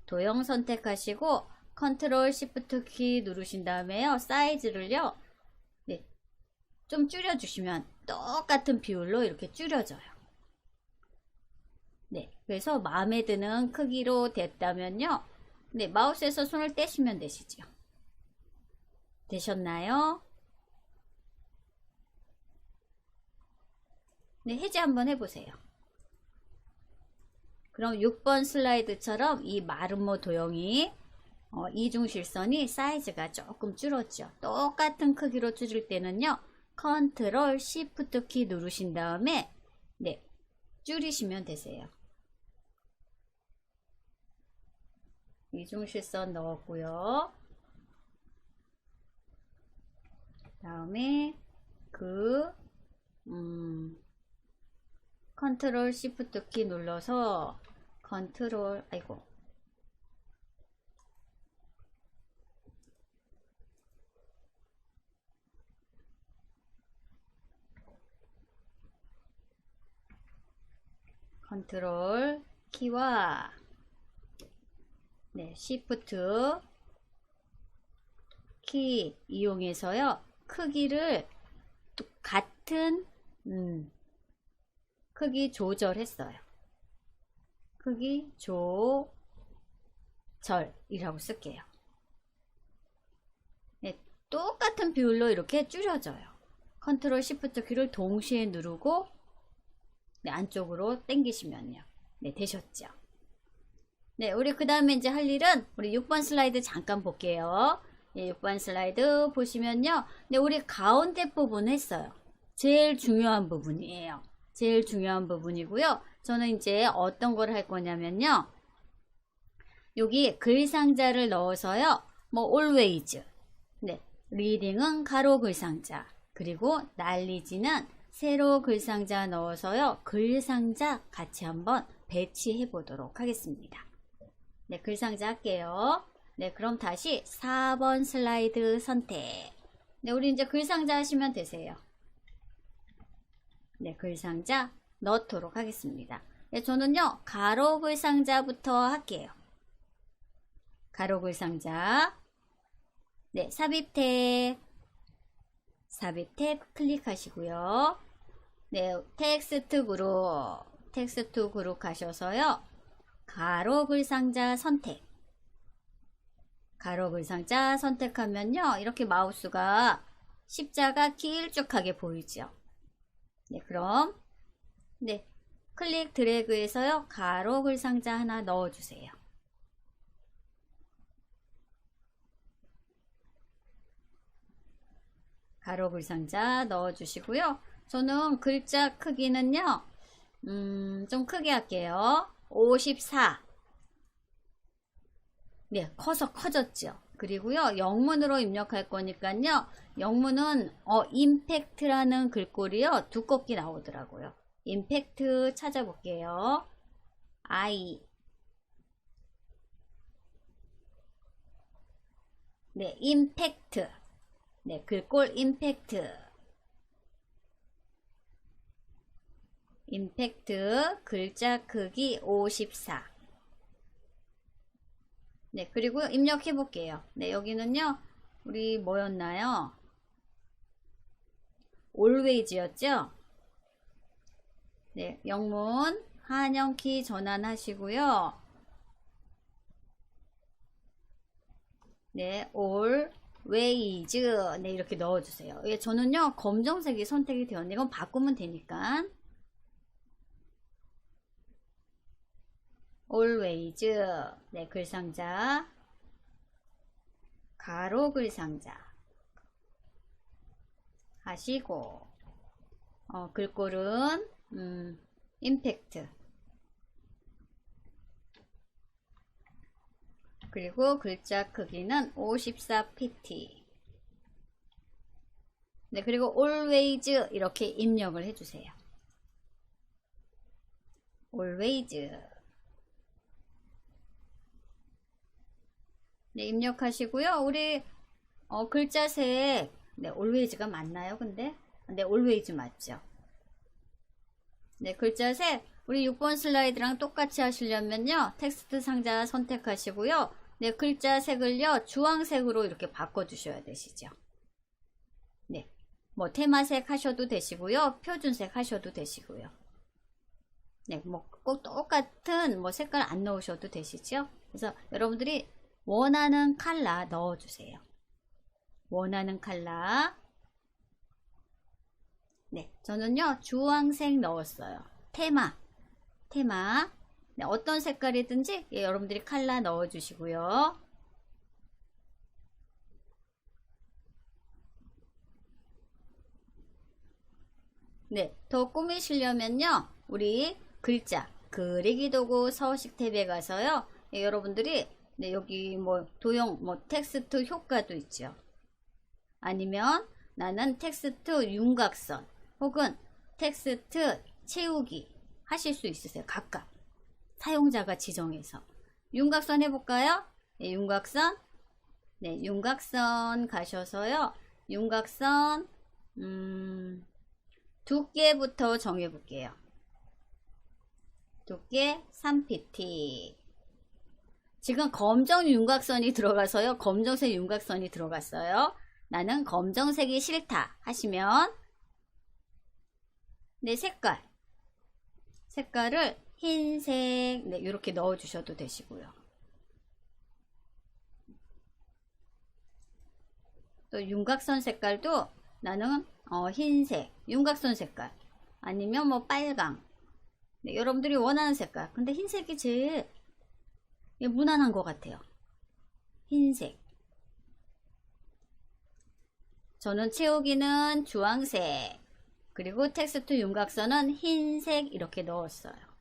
도형 선택하시고 컨트롤 시프트 키 누르신 다음에요, 사이즈를요, 네, 좀 줄여주시면 똑같은 비율로 이렇게 줄여져요. 네, 그래서 마음에 드는 크기로 됐다면요, 네, 마우스에서 손을 떼시면 되시죠. 되셨나요? 네, 해제 한번 해보세요. 그럼 6번 슬라이드처럼 이 마름모 도형이 이중실선이 사이즈가 조금 줄었죠. 똑같은 크기로 줄일 때는요, 컨트롤 시프트 키 누르신 다음에 네, 줄이시면 되세요. 이중실선 넣었고요. 다음에 컨트롤 시프트 키 눌러서 컨트롤 컨트롤 키와 네, 시프트 키 이용해서요, 크기를 같은 크기 조절했어요. 크기 조절이라고 쓸게요. 네, 똑같은 비율로 이렇게 줄여져요. 컨트롤 시프트 키를 동시에 누르고 네, 안쪽으로 당기시면요, 네, 되셨죠. 네, 우리 그 다음에 이제 할 일은 우리 6번 슬라이드 잠깐 볼게요. 네, 6번 슬라이드 보시면요, 네, 우리 가운데 부분 했어요. 제일 중요한 부분이에요. 제일 중요한 부분이고요. 저는 이제 어떤 걸 할 거냐면요, 여기 글상자를 넣어서요, 뭐 always, 네, reading은 가로 글상자, 그리고 난리지는 세로 글상자 넣어서요, 글상자 같이 한번 배치해 보도록 하겠습니다. 네, 글상자 할게요. 네, 그럼 다시 4번 슬라이드 선택. 네, 우리 이제 글상자 하시면 되세요. 네, 글상자 넣도록 하겠습니다. 네, 저는요, 가로 글상자부터 할게요. 가로 글상자. 네, 삽입 탭 클릭하시고요. 네, 텍스트 그룹 가셔서요, 가로 글상자 선택. 가로 글상자 선택하면요, 이렇게 마우스가 십자가 길쭉하게 보이죠. 네, 그럼 네, 클릭 드래그해서요, 가로 글상자 하나 넣어주세요. 가로 글상자 넣어주시고요. 저는 글자 크기는요, 좀 크게 할게요. 54. 네, 커졌죠. 그리고요, 영문으로 입력할 거니까요, 영문은 임팩트라는 글꼴이요, 두껍게 나오더라고요. 임팩트 찾아볼게요. 네, 임팩트. 네, 글꼴 임팩트. 글자 크기 54. 네, 그리고 입력해 볼게요. 네, 여기는요, 우리 뭐였나요? always였죠? 네, 영문 한영키 전환하시고요. 네, always. 네, 이렇게 넣어주세요. 예, 저는요, 검정색이 선택이 되었는데, 이건 바꾸면 되니까. always. 네, 글상자. 가로 글상자. 하시고, 글꼴은, 임팩트. 그리고 글자 크기는 54pt. 네, 그리고 always 이렇게 입력을 해주세요. always. 네, 입력하시고요. 우리 글자색, 네, always가 맞나요? 근데 네, always 맞죠. 네, 글자색 우리 6번 슬라이드랑 똑같이 하시려면요, 텍스트 상자 선택하시고요. 네, 글자색을요 주황색으로 이렇게 바꿔 주셔야 되시죠. 네, 뭐 테마색 하셔도 되시고요, 표준색 하셔도 되시고요. 네, 뭐 꼭 똑같은 뭐 색깔 안 넣으셔도 되시죠. 그래서 여러분들이 원하는 컬러 넣어주세요. 원하는 컬러. 네, 저는요 주황색 넣었어요. 테마. 네, 어떤 색깔이든지 예, 여러분들이 컬러 넣어주시고요. 네, 더 꾸미시려면요, 우리 글자 그리기 도구 서식 탭에 가서요, 예, 여러분들이 네, 여기 뭐 도형 뭐 텍스트 효과도 있죠. 아니면 나는 텍스트 윤곽선 혹은 텍스트 채우기 하실 수 있으세요. 각각 사용자가 지정해서. 윤곽선 해볼까요? 네, 윤곽선. 네, 윤곽선 가셔서요, 윤곽선 두께부터 정해볼게요. 두께 3pt. 지금 검정 윤곽선이 들어가서요, 검정색 윤곽선이 들어갔어요. 나는 검정색이 싫다 하시면 네, 색깔을 흰색, 네, 이렇게 넣어 주셔도 되시고요. 또 윤곽선 색깔도 나는 흰색 윤곽선 색깔, 아니면 뭐 빨강, 네, 여러분들이 원하는 색깔. 근데 흰색이 제일 무난한 것 같아요. 흰색. 저는 채우기는 주황색, 그리고 텍스트 윤곽선은 흰색 이렇게 넣었어요.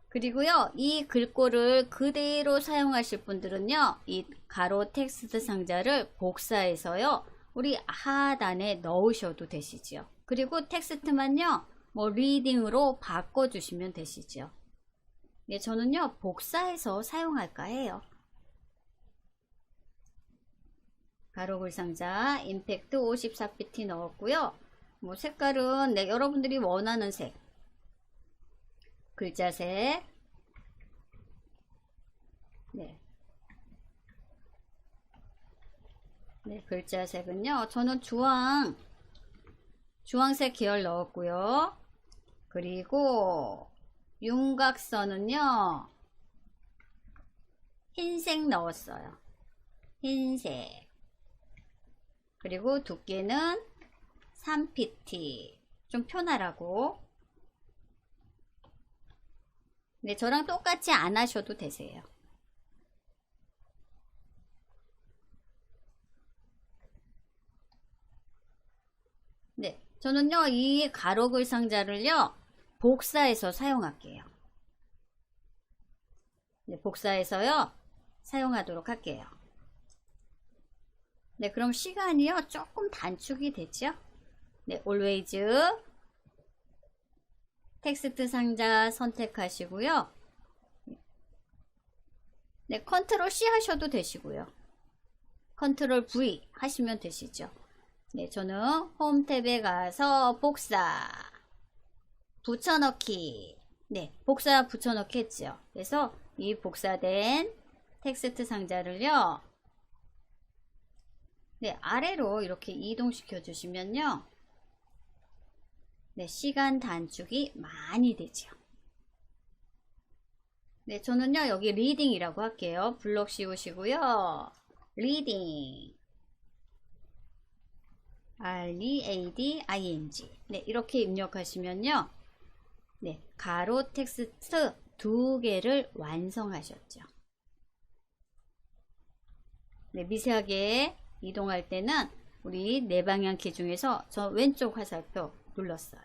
그리고요, 이 글꼴을 그대로 사용하실 분들은요, 이 가로 텍스트 상자를 복사해서요, 우리 하단에 넣으셔도 되시죠. 그리고 텍스트만요, 뭐 리딩으로 바꿔주시면 되시죠. 네, 저는요 복사해서 사용할까 해요. 가로 글상자 임팩트 54pt 넣었고요. 뭐 색깔은 네, 여러분들이 원하는 색, 글자색. 네, 네, 글자색은요 저는 주황색 계열 넣었고요. 그리고 윤곽선은요 흰색 넣었어요. 흰색. 그리고 두께는 3pt. 좀 편하라고. 네, 저랑 똑같이 안 하셔도 되세요. 네, 저는요 이 가로 글 상자를요 복사해서 사용할게요. 네, 복사해서요 사용하도록 할게요. 네, 그럼 시간이요 조금 단축이 됐죠. 네, always 텍스트 상자 선택하시고요. 네, 컨트롤 C 하셔도 되시고요. 컨트롤 V 하시면 되시죠. 네, 저는 홈 탭에 가서 복사 붙여넣기. 네, 복사 붙여넣기 했죠. 그래서 이 복사된 텍스트 상자를요, 네, 아래로 이렇게 이동시켜 주시면요, 네, 시간 단축이 많이 되죠. 네, 저는요 여기 리딩이라고 할게요. 블럭 씌우시고요, 리딩, READING. 네, 이렇게 입력하시면요, 네, 가로 텍스트 2개를 완성하셨죠. 네, 미세하게 이동할 때는 우리 네 방향 키 중에서 저 왼쪽 화살표 눌렀어요.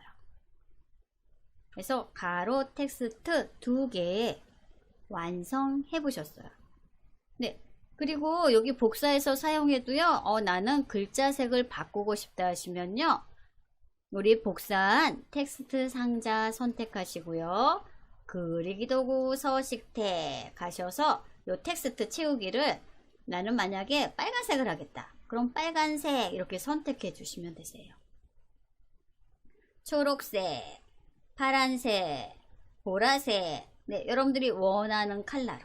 그래서 가로 텍스트 2개 완성해 보셨어요. 네. 그리고 여기 복사해서 사용해도요. 나는 글자색을 바꾸고 싶다 하시면요. 우리 복사한 텍스트 상자 선택하시고요. 그리기 도구 서식탭 가셔서 요 텍스트 채우기를 나는 만약에 빨간색을 하겠다. 그럼 빨간색 이렇게 선택해 주시면 되세요. 초록색, 파란색, 보라색, 네, 여러분들이 원하는 컬러로.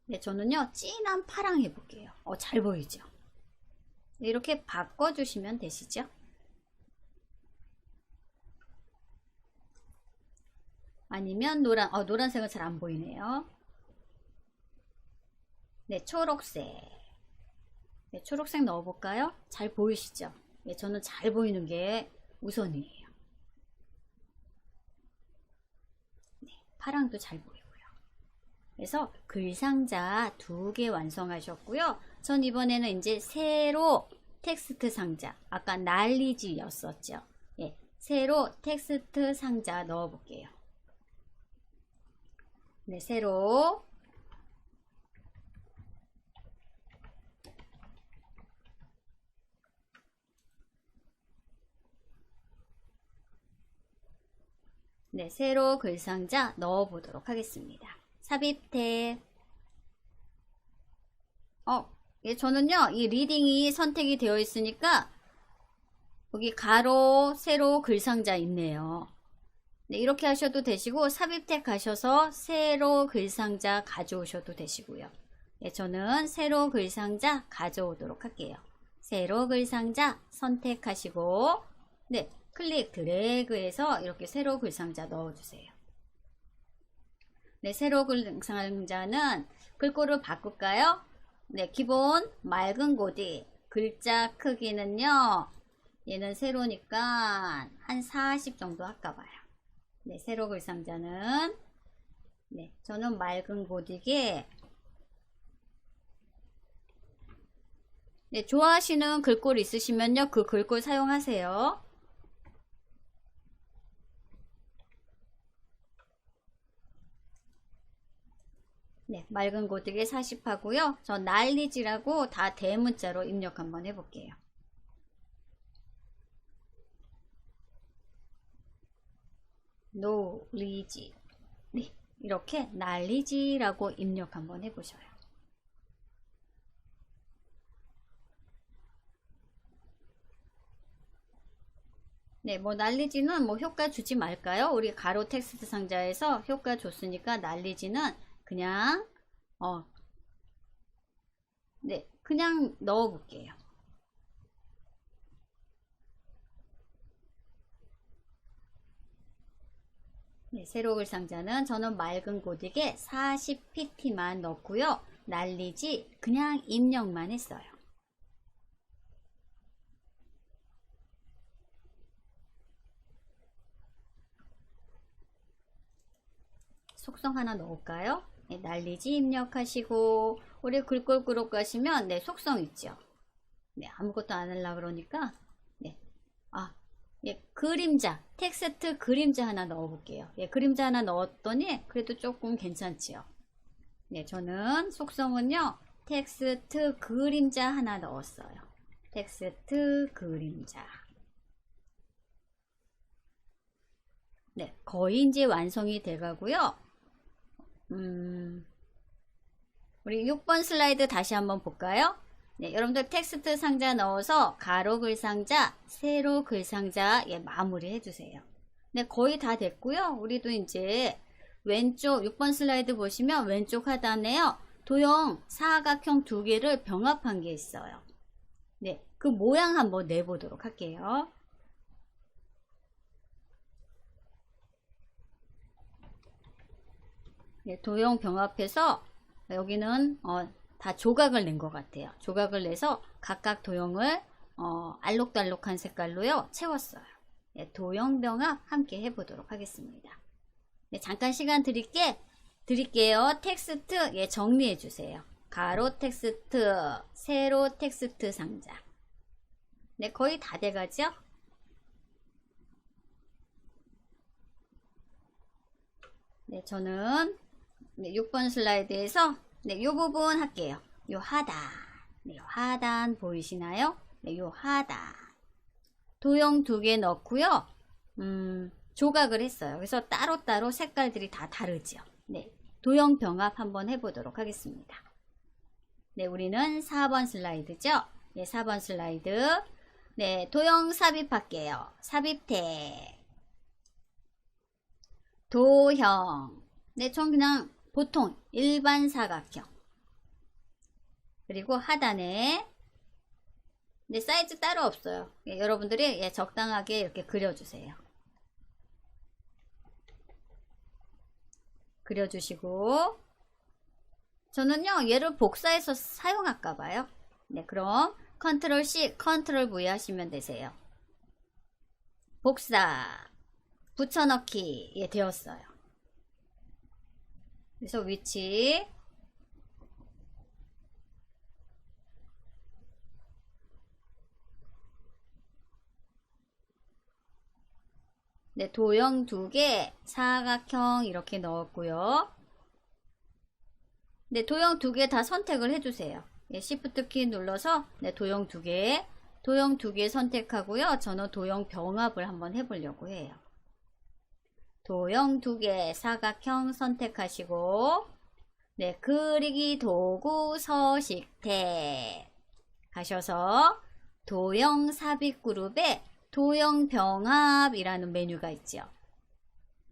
네, 저는요, 진한 파랑 해볼게요. 잘 보이죠? 네, 이렇게 바꿔주시면 되시죠? 아니면 노란색은 잘 안 보이네요. 네, 초록색. 네, 초록색 넣어볼까요? 잘 보이시죠? 네, 저는 잘 보이는 게 우선이에요. 네, 파랑도 잘 보이고요. 그래서 글상자 2개 완성하셨고요. 전 이번에는 이제 새로 텍스트 상자, 아까 난리지였었죠. 예, 새로 텍스트 상자 넣어볼게요. 네, 새로 네, 새로 글상자 넣어보도록 하겠습니다. 삽입탭. 예, 저는요, 이 리딩이 선택이 되어 있으니까, 여기 가로, 세로 글상자 있네요. 네, 이렇게 하셔도 되시고, 삽입탭 가셔서 세로 글상자 가져오셔도 되시고요. 네, 저는 세로 글상자 가져오도록 할게요. 세로 글상자 선택하시고, 네, 클릭 드래그해서 이렇게 세로 글상자 넣어주세요. 네, 세로 글상자는 글꼴을 바꿀까요? 네, 기본 맑은 고딕 글자 크기는요, 얘는 세로니까 한 40 정도 할까 봐요. 네, 세로 글상자는 네, 저는 맑은 고딕에 네, 좋아하시는 글꼴 있으시면요, 그 글꼴 사용하세요. 네, 맑은 고딕에 40 하고요. 저 난리지라고 다 대문자로 입력 한번 해볼게요. 노리지. 네, 이렇게 난리지라고 입력 한번 해보셔요. 네, 뭐 난리지는 뭐 효과 주지 말까요? 우리 가로 텍스트 상자에서 효과 줬으니까 난리지는 그냥 네, 그냥 넣어 볼게요. 네, 세로 글상자는 저는 맑은 고딕에 40pt만 넣고요. 난리지 그냥 입력만 했어요. 속성 하나 넣을까요? 네, 난리지 입력하시고 우리 글꼴 그룹 가시면 네, 속성 있죠. 네, 아무것도 안 하려고 그러니까 네, 예, 그림자, 텍스트 그림자 하나 넣어볼게요. 예, 그림자 하나 넣었더니 그래도 조금 괜찮지요. 네, 저는 속성은요, 텍스트 그림자 하나 넣었어요. 텍스트 그림자. 네, 거의 이제 완성이 돼가고요. 우리 6번 슬라이드 다시 한번 볼까요? 네, 여러분들 텍스트 상자 넣어서 가로 글상자, 세로 글상자 예, 마무리 해주세요. 네, 거의 다 됐고요. 우리도 이제 왼쪽 6번 슬라이드 보시면 왼쪽 하단에요. 도형 사각형 2개를 병합한 게 있어요. 네, 그 모양 한번 내보도록 할게요. 네, 도형 병합해서 여기는 다 조각을 낸 것 같아요. 조각을 내서 각각 도형을 알록달록한 색깔로요 채웠어요. 네, 도형 병합 함께 해보도록 하겠습니다. 네, 잠깐 시간 드릴게요. 텍스트 예, 정리해 주세요. 가로 텍스트, 세로 텍스트 상자. 네, 거의 다 돼가죠? 네, 저는 네, 6번 슬라이드에서 네, 요 부분 할게요. 요 하단. 네, 하단 보이시나요? 네, 요 하단. 도형 2개 넣고요. 조각을 했어요. 그래서 따로따로 색깔들이 다 다르죠. 네, 도형 병합 한번 해보도록 하겠습니다. 네, 우리는 4번 슬라이드죠. 네, 4번 슬라이드. 네, 도형 삽입할게요. 삽입태. 도형. 네, 전 그냥 보통 일반 사각형. 그리고 하단에 네, 사이즈 따로 없어요. 예, 여러분들이 예, 적당하게 이렇게 그려주세요. 그려주시고 저는요 얘를 복사해서 사용할까 봐요. 네, 그럼 컨트롤 C, 컨트롤 V 하시면 되세요. 복사, 붙여넣기 예, 되었어요. 그래서 위치 네, 도형 2개, 사각형 이렇게 넣었고요. 네, 도형 2개 다 선택을 해주세요. 예, Shift 키 눌러서 네, 도형 2개, 도형 2개 선택하고요. 저는 도형 병합을 한번 해보려고 해요. 도형 2개, 사각형 선택하시고 네, 그리기 도구 서식태 가셔서 도형 삽입 그룹에 도형 병합이라는 메뉴가 있죠.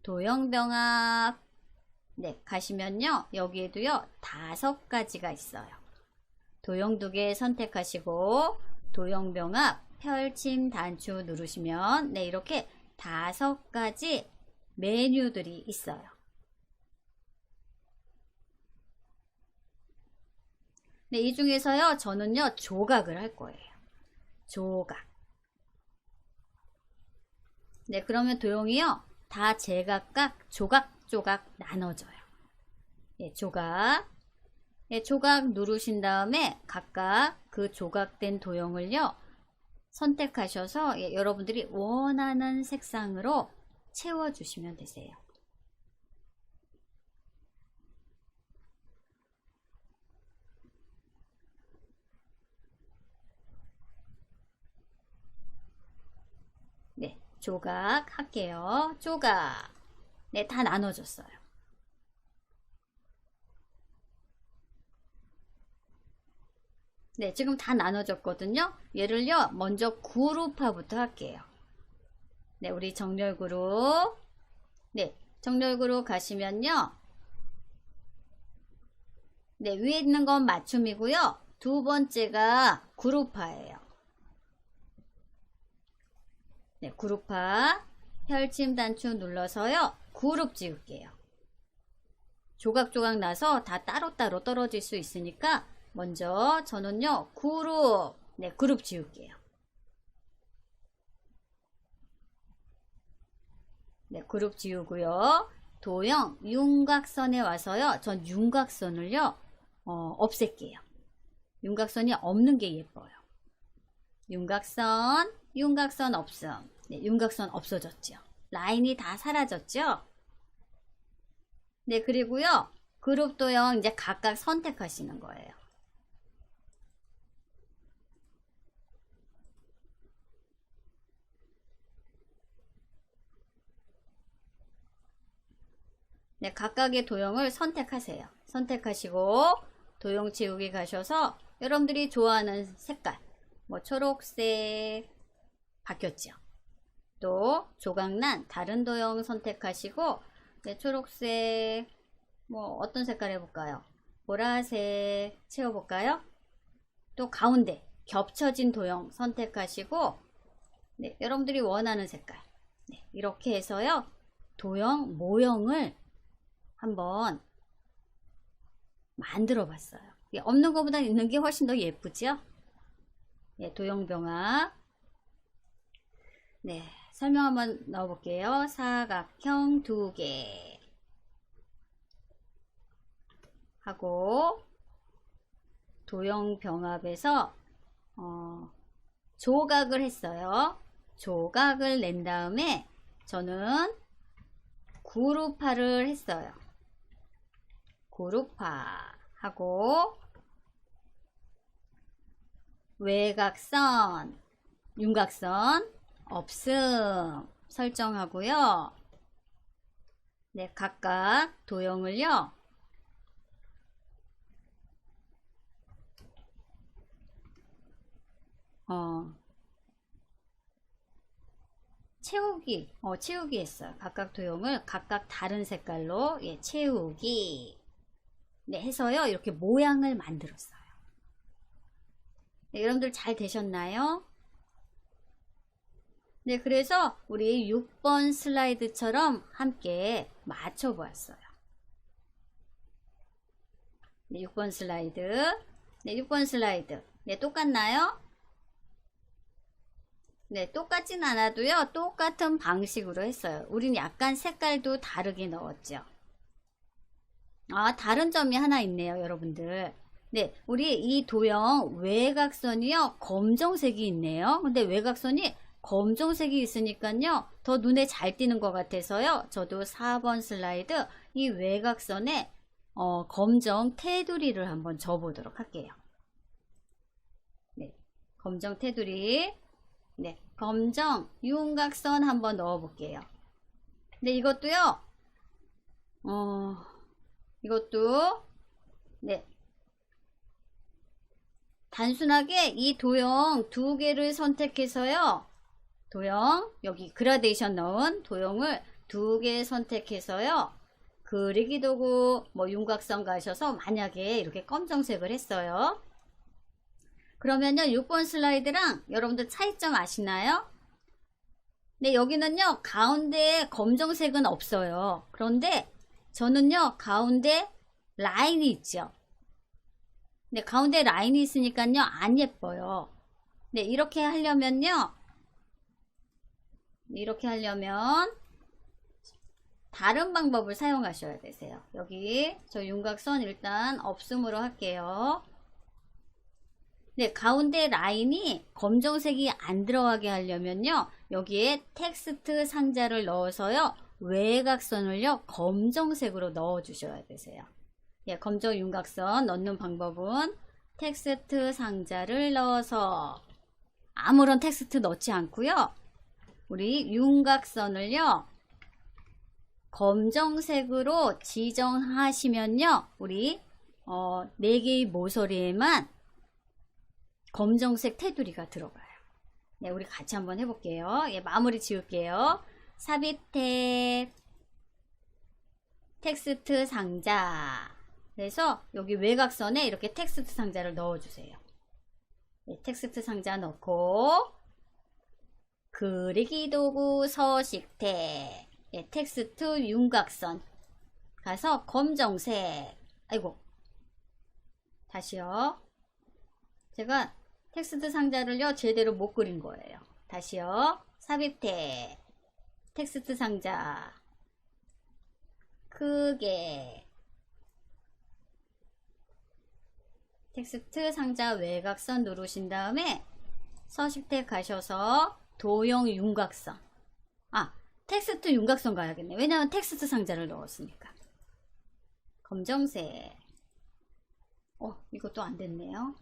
도형 병합 네, 가시면요. 여기에도요. 5가지가 있어요. 도형 2개 선택하시고 도형 병합 펼침 단추 누르시면 네, 이렇게 5가지 메뉴들이 있어요. 네, 이 중에서요. 저는요. 조각을 할 거예요. 조각. 네, 그러면 도형이요. 다 제각각 조각 나눠져요. 예, 조각. 예, 조각 누르신 다음에 각각 그 조각된 도형을요. 선택하셔서 예, 여러분들이 원하는 색상으로 채워주시면 되세요. 네, 조각 할게요. 조각. 네, 다 나눠졌어요. 네, 지금 다 나눠졌거든요. 얘를요, 먼저 그룹화부터 할게요. 네, 우리 정렬 그룹. 네, 정렬 그룹 가시면요. 네, 위에 있는 건 맞춤이고요. 두 번째가 그룹화예요. 네, 그룹화. 펼침 단추 눌러서요. 그룹 지울게요. 조각조각 나서 다 따로따로 떨어질 수 있으니까 먼저 저는요. 그룹. 네, 그룹 지울게요. 네, 그룹 지우고요. 도형 윤곽선에 와서요. 전 윤곽선을요. 없앨게요. 윤곽선이 없는 게 예뻐요. 윤곽선, 윤곽선 없음. 네, 윤곽선 없어졌죠. 라인이 다 사라졌죠. 네, 그리고요. 그룹 도형 이제 각각 선택하시는 거예요. 네, 각각의 도형을 선택하세요. 선택하시고 도형 지우기 가셔서 여러분들이 좋아하는 색깔 뭐 초록색 바뀌었죠. 또 조각난 다른 도형 선택하시고 네, 초록색 뭐 어떤 색깔 해볼까요? 보라색 채워볼까요? 또 가운데 겹쳐진 도형 선택하시고 네, 여러분들이 원하는 색깔 네, 이렇게 해서요. 도형 모형을 한번 만들어 봤어요. 없는 것보다 있는 게 훨씬 더 예쁘죠? 예, 도형병합. 네, 설명 한번 넣어볼게요. 사각형 2개 하고 도형병합에서 조각을 했어요. 조각을 낸 다음에 저는 그룹화를 했어요. 그룹화 하고 외곽선, 윤곽선 없음 설정하고요. 네, 각각 도형을요. 채우기 했어요. 각각 도형을 각각 다른 색깔로 채우기 네, 해서요. 이렇게 모양을 만들었어요. 네, 여러분들 잘 되셨나요? 네, 그래서 우리 6번 슬라이드처럼 함께 맞춰 보았어요. 네, 6번 슬라이드. 네, 6번 슬라이드. 네, 똑같나요? 네, 똑같진 않아도요. 똑같은 방식으로 했어요. 우린 약간 색깔도 다르게 넣었죠. 아, 다른 점이 하나 있네요, 여러분들. 네, 우리 이 도형 외곽선이요. 검정색이 있네요. 근데 외곽선이 검정색이 있으니까요. 더 눈에 잘 띄는 것 같아서요. 저도 4번 슬라이드 이 외곽선에 검정 테두리를 한번 줘보도록 할게요. 네, 검정 테두리. 네, 검정 윤곽선 한번 넣어 볼게요. 네, 이것도요. 이것도 네, 단순하게 이 도형 두 개를 선택해서요. 도형 여기 그라데이션 넣은 도형을 두 개 선택해서요. 그리기 도구 뭐 윤곽선 가셔서 만약에 이렇게 검정색을 했어요. 그러면요 6번 슬라이드랑 여러분들 차이점 아시나요? 네, 여기는요 가운데에 검정색은 없어요. 그런데 저는요 가운데 라인이 있죠. 네, 가운데 라인이 있으니까요 안 예뻐요. 네, 이렇게 하려면 다른 방법을 사용하셔야 되세요. 여기 저 윤곽선 일단 없음으로 할게요. 네, 가운데 라인이 검정색이 안 들어가게 하려면요. 여기에 텍스트 상자를 넣어서요. 외곽선을요. 검정색으로 넣어 주셔야 되세요. 예, 검정 윤곽선 넣는 방법은 텍스트 상자를 넣어서 아무런 텍스트 넣지 않고요. 우리 윤곽선을요. 검정색으로 지정하시면요. 우리 4개의 모서리에만 검정색 테두리가 들어가요. 네, 우리 같이 한번 해볼게요. 예, 마무리 지을게요. 삽입 텍스트 상자. 그래서 여기 외곽선에 이렇게 텍스트 상자를 넣어주세요. 네, 텍스트 상자 넣고 그리기 도구 서식태. 예, 텍스트 윤곽선 가서 검정색. 아이고, 다시요. 제가 텍스트 상자를요 제대로 못 그린 거예요. 다시요. 삽입태 텍스트 상자 크게 텍스트 상자 외곽선 누르신 다음에 서식태 가셔서 도형 윤곽선. 텍스트 윤곽선 가야겠네. 왜냐하면 텍스트 상자를 넣었으니까. 검정색. 이것도 안 됐네요.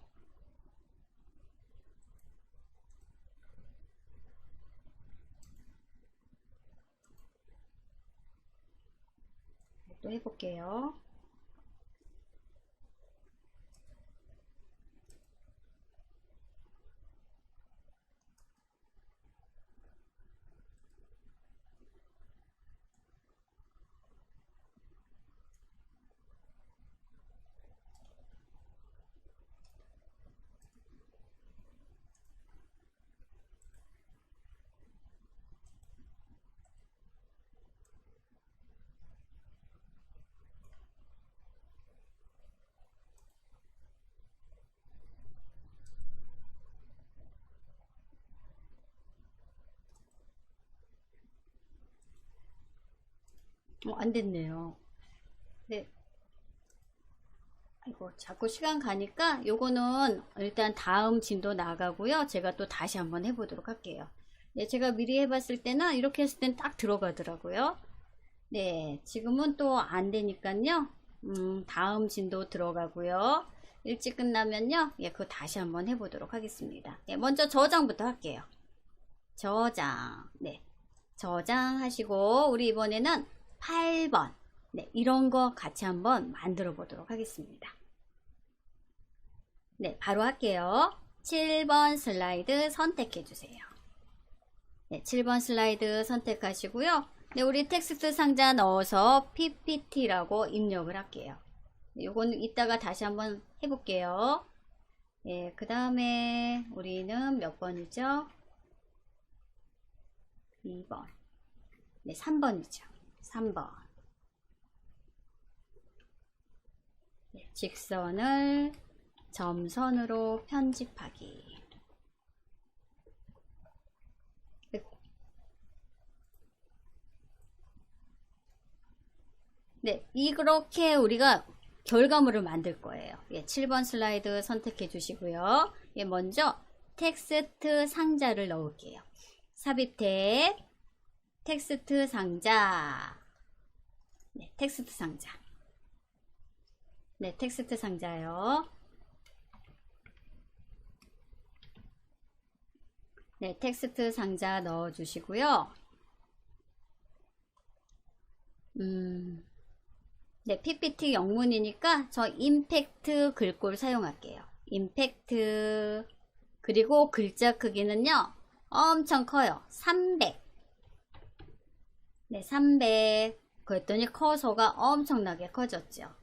또 해볼게요. 안 됐네요. 네. 아이고, 자꾸 시간 가니까 요거는 일단 다음 진도 나가고요. 제가 또 다시 한번 해보도록 할게요. 네, 제가 미리 해봤을 때는 이렇게 했을 땐 딱 들어가더라고요. 네, 지금은 또 안 되니까요. 다음 진도 들어가고요. 일찍 끝나면요. 예, 그거 다시 한번 해보도록 하겠습니다. 예, 먼저 저장부터 할게요. 저장. 네. 저장하시고, 우리 이번에는 8번. 네, 이런 거 같이 한번 만들어 보도록 하겠습니다. 네, 바로 할게요. 7번 슬라이드 선택해 주세요. 네, 7번 슬라이드 선택하시고요. 네, 우리 텍스트 상자 넣어서 PPT라고 입력을 할게요. 네, 요거는 이따가 다시 한번 해볼게요. 예, 그 다음에 우리는 몇 번이죠? 2번. 네, 3번이죠. 3번. 네, 직선을 점선으로 편집하기. 네, 이렇게 우리가 결과물을 만들 거예요. 예, 7번 슬라이드 선택해 주시고요. 예, 먼저 텍스트 상자를 넣을게요. 삽입 탭, 텍스트 상자. 네, 텍스트 상자. 네, 텍스트 상자요. 네, 텍스트 상자 넣어 주시고요. 네, PPT 영문이니까 저 임팩트 글꼴 사용할게요. 임팩트. 그리고 글자 크기는요, 엄청 커요. 300. 네, 300. 그랬더니 커서가 엄청나게 커졌죠.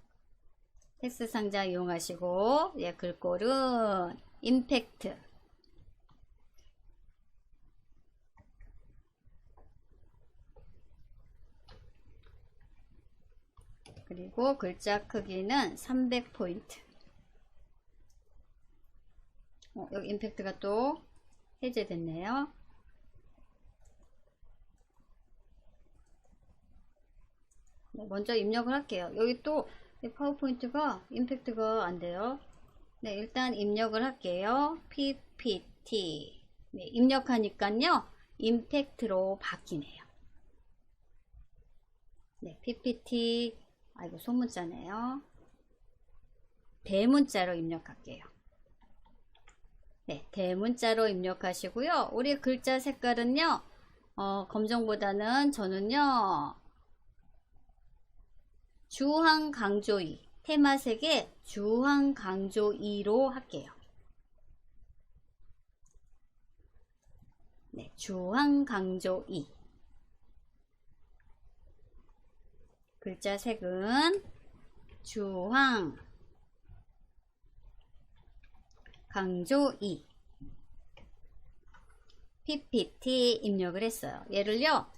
텍스트 상자 이용하시고, 예, 글꼴은 임팩트. 그리고 글자 크기는 300포인트. 여기 임팩트가 또 해제됐네요. 네, 먼저 입력을 할게요. 여기 또 파워포인트가 임팩트가 안 돼요. 네, 일단 입력을 할게요. PPT. 네, 입력하니까요, 임팩트로 바뀌네요. 네, PPT. 아이고, 소문자네요. 대문자로 입력할게요. 네, 대문자로 입력하시고요. 우리 글자 색깔은요, 검정보다는 저는요, 주황 강조 2, 테마색의 주황 강조 2로 할게요. 네, 주황 강조 2. 글자 색은 주황 강조 2. PPT 입력을 했어요. 얘를요,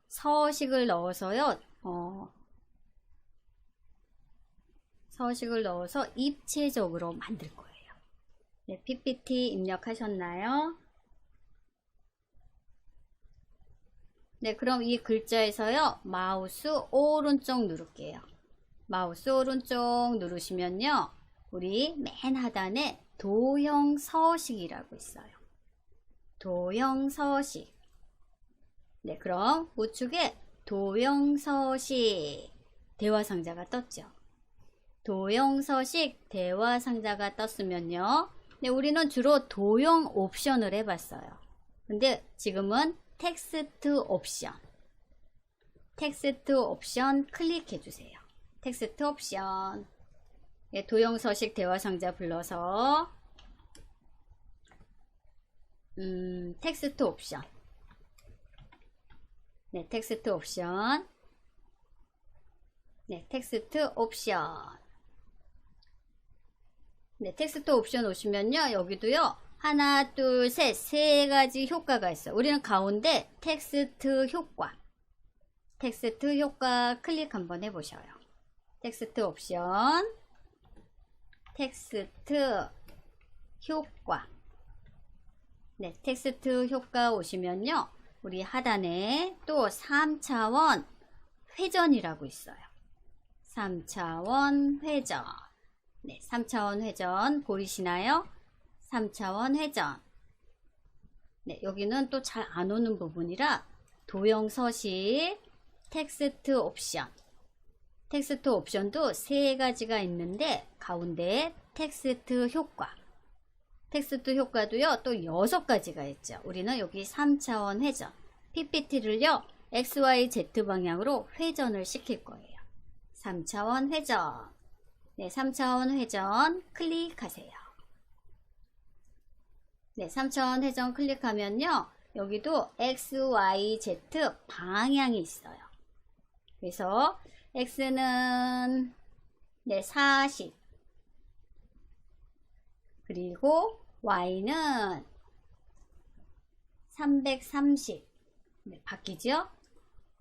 서식을 넣어서요, 서식을 넣어서 입체적으로 만들 거예요. 네, PPT 입력하셨나요? 네, 그럼 이 글자에서요, 마우스 오른쪽 누를게요. 마우스 오른쪽 누르시면요, 우리 맨 하단에 도형 서식이라고 있어요. 도형 서식. 네, 그럼 우측에 도형 서식 대화 상자가 떴죠. 도형 서식 대화 상자가 떴으면요, 네, 우리는 주로 도형 옵션을 해봤어요. 근데 지금은 텍스트 옵션. 텍스트 옵션 클릭해 주세요. 텍스트 옵션. 예, 도형 서식 대화 상자 불러서 텍스트 옵션. 네, 텍스트 옵션. 네, 텍스트 옵션. 네, 텍스트 옵션 오시면요, 여기도요, 하나, 둘, 셋, 세 가지 효과가 있어요. 우리는 가운데 텍스트 효과. 텍스트 효과 클릭 한번 해보셔요. 텍스트 옵션. 텍스트 효과. 네, 텍스트 효과 오시면요, 우리 하단에 또 3차원 회전이라고 있어요. 3차원 회전. 네, 3차원 회전 보이시나요? 3차원 회전. 네, 여기는 또 잘 안 오는 부분이라 도형 서식, 텍스트 옵션. 텍스트 옵션도 세 가지가 있는데 가운데 텍스트 효과. 텍스트 효과도요, 또 6가지가 있죠. 우리는 여기 3차원 회전. PPT를요, XYZ 방향으로 회전을 시킬 거예요. 3차원 회전. 네, 3차원 회전 클릭하세요. 네, 3차원 회전 클릭하면요, 여기도 XYZ 방향이 있어요. 그래서 X는 네, 40. 그리고 Y는 330. 네, 바뀌죠?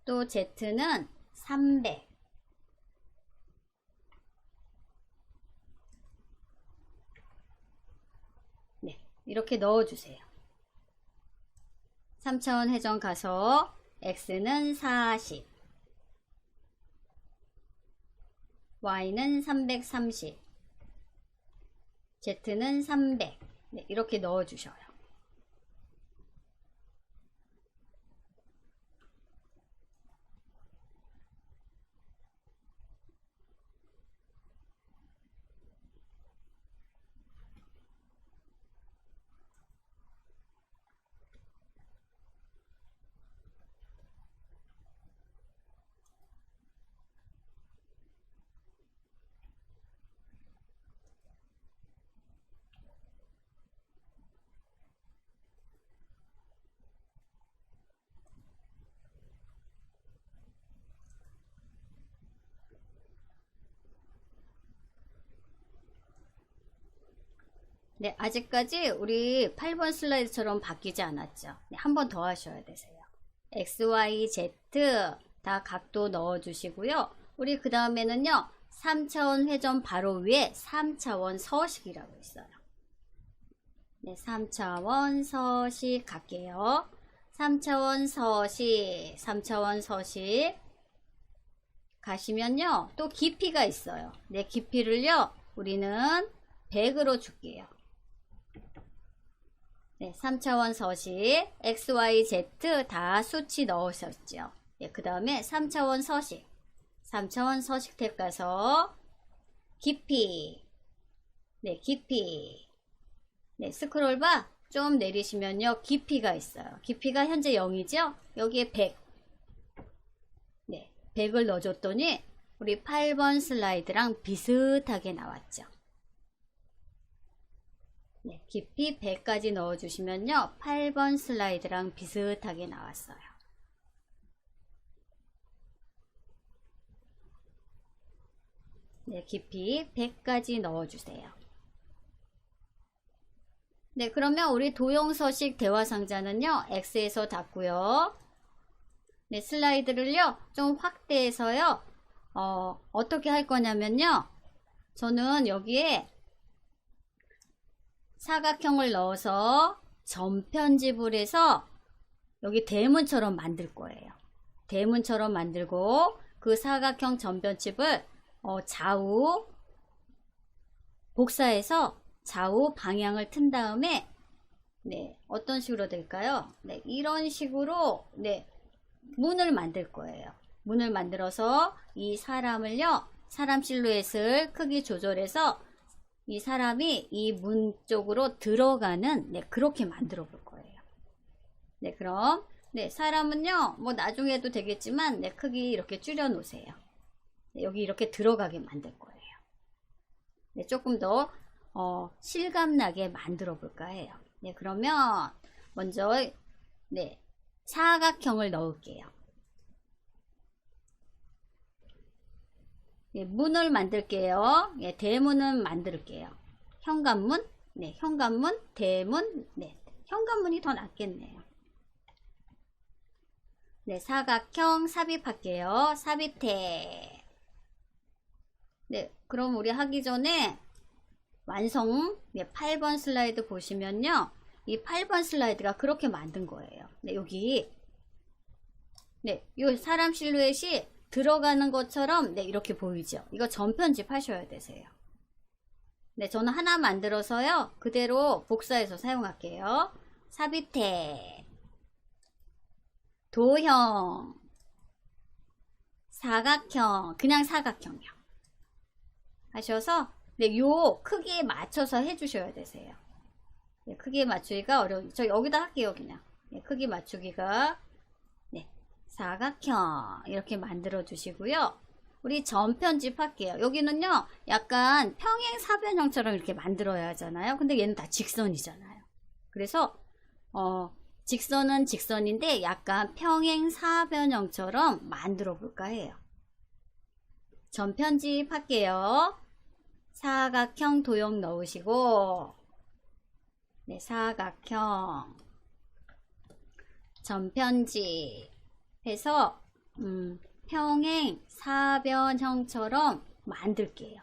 또 Z는 300. 네, 이렇게 넣어주세요. 3차원 회전 가서 X는 40. Y는 330. Z는 300. 네, 이렇게 넣어주셔요. 네, 아직까지 우리 8번 슬라이드처럼 바뀌지 않았죠. 네, 한 번 더 하셔야 되세요. X, Y, Z 다 각도 넣어 주시고요. 우리 그 다음에는요, 3차원 회전 바로 위에 3차원 서식이라고 있어요. 네, 3차원 서식 갈게요. 3차원 서식, 3차원 서식 가시면요, 또 깊이가 있어요. 네, 깊이를요, 우리는 100으로 줄게요. 네, 3차원 서식, X, Y, Z 다 수치 넣으셨죠. 네, 그 다음에 3차원 서식, 3차원 서식 탭 가서 깊이, 네, 깊이, 네, 스크롤바 좀 내리시면요, 깊이가 있어요. 깊이가 현재 0이죠? 여기에 100, 네, 100을 넣어줬더니 우리 8번 슬라이드랑 비슷하게 나왔죠. 네, 깊이 100까지 넣어주시면요, 8번 슬라이드랑 비슷하게 나왔어요. 네, 깊이 100까지 넣어주세요. 네, 그러면 우리 도형서식 대화상자는요, X에서 닫고요. 네, 슬라이드를요, 좀 확대해서요, 어떻게 할 거냐면요, 저는 여기에 사각형을 넣어서 전편집을 해서 여기 대문처럼 만들 거예요. 대문처럼 만들고 그 사각형 전편집을 좌우 복사해서 좌우 방향을 튼 다음에 네, 어떤 식으로 될까요? 네, 이런 식으로 네, 문을 만들 거예요. 문을 만들어서 이 사람을요, 사람 실루엣을 크기 조절해서 이 사람이 이 문 쪽으로 들어가는 네, 그렇게 만들어 볼 거예요. 네, 그럼 네, 사람은요, 뭐 나중에도 되겠지만 네, 크기 이렇게 줄여 놓으세요. 네, 여기 이렇게 들어가게 만들 거예요. 네, 조금 더 실감나게 만들어 볼까 해요. 네, 그러면 먼저 네, 사각형을 넣을게요. 네, 문을 만들게요. 네, 대문은 만들게요. 현관문, 네, 현관문, 대문, 네, 현관문이 더 낫겠네요. 네, 사각형 삽입할게요. 삽입해. 네, 그럼 우리 하기 전에 완성, 네, 8번 슬라이드 보시면요, 이 8번 슬라이드가 그렇게 만든 거예요. 네, 여기 네, 이 사람 실루엣이 들어가는 것처럼 네, 이렇게 보이죠. 이거 전편집 하셔야 되세요. 네, 저는 하나 만들어서요. 그대로 복사해서 사용할게요. 삽입태, 도형, 사각형, 그냥 사각형이요. 하셔서 네, 요 크기에 맞춰서 해주셔야 되세요. 네, 크기에 맞추기가 어려워. 저 여기다 할게요, 그냥. 네, 크기 맞추기가 네, 사각형 이렇게 만들어 주시고요. 우리 점 편집할게요. 여기는요, 약간 평행 사변형처럼 이렇게 만들어야 하잖아요. 근데 얘는 다 직선이잖아요. 그래서 직선은 직선인데 약간 평행 사변형처럼 만들어 볼까 해요. 점 편집할게요. 사각형 도형 넣으시고 네, 사각형 점 편집해서 평행 사변형처럼 만들게요.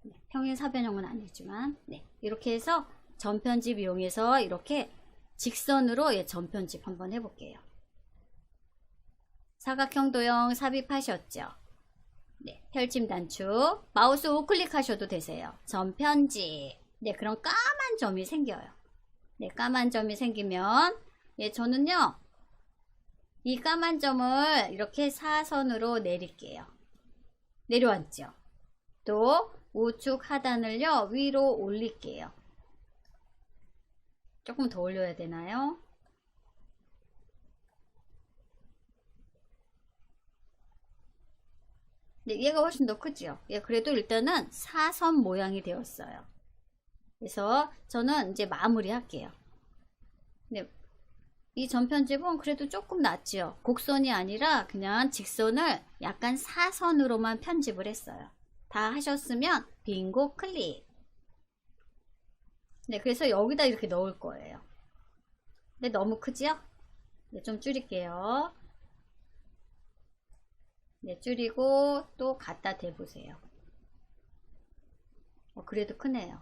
네, 평행 사변형은 아니지만 네, 이렇게 해서 점 편집 이용해서 이렇게 직선으로 예, 점 편집 한번 해볼게요. 사각형 도형 삽입하셨죠? 네, 펼침 단축 마우스 우클릭 하셔도 되세요. 점 편집 네, 그럼 까만 점이 생겨요. 네, 까만 점이 생기면 예, 저는요 이 까만 점을 이렇게 사선으로 내릴게요. 내려왔죠? 또 우측 하단을요 위로 올릴게요. 조금 더 올려야 되나요? 네, 얘가 훨씬 더 크죠? 예, 그래도 일단은 사선 모양이 되었어요. 그래서 저는 이제 마무리 할게요. 네, 이 전편집은 그래도 조금 낫죠. 곡선이 아니라 그냥 직선을 약간 사선으로만 편집을 했어요. 다 하셨으면 빙고 클릭. 네, 그래서 여기다 이렇게 넣을 거예요. 근데 너무 크지요? 네, 좀 줄일게요. 네, 줄이고 또 갖다 대보세요. 그래도 크네요.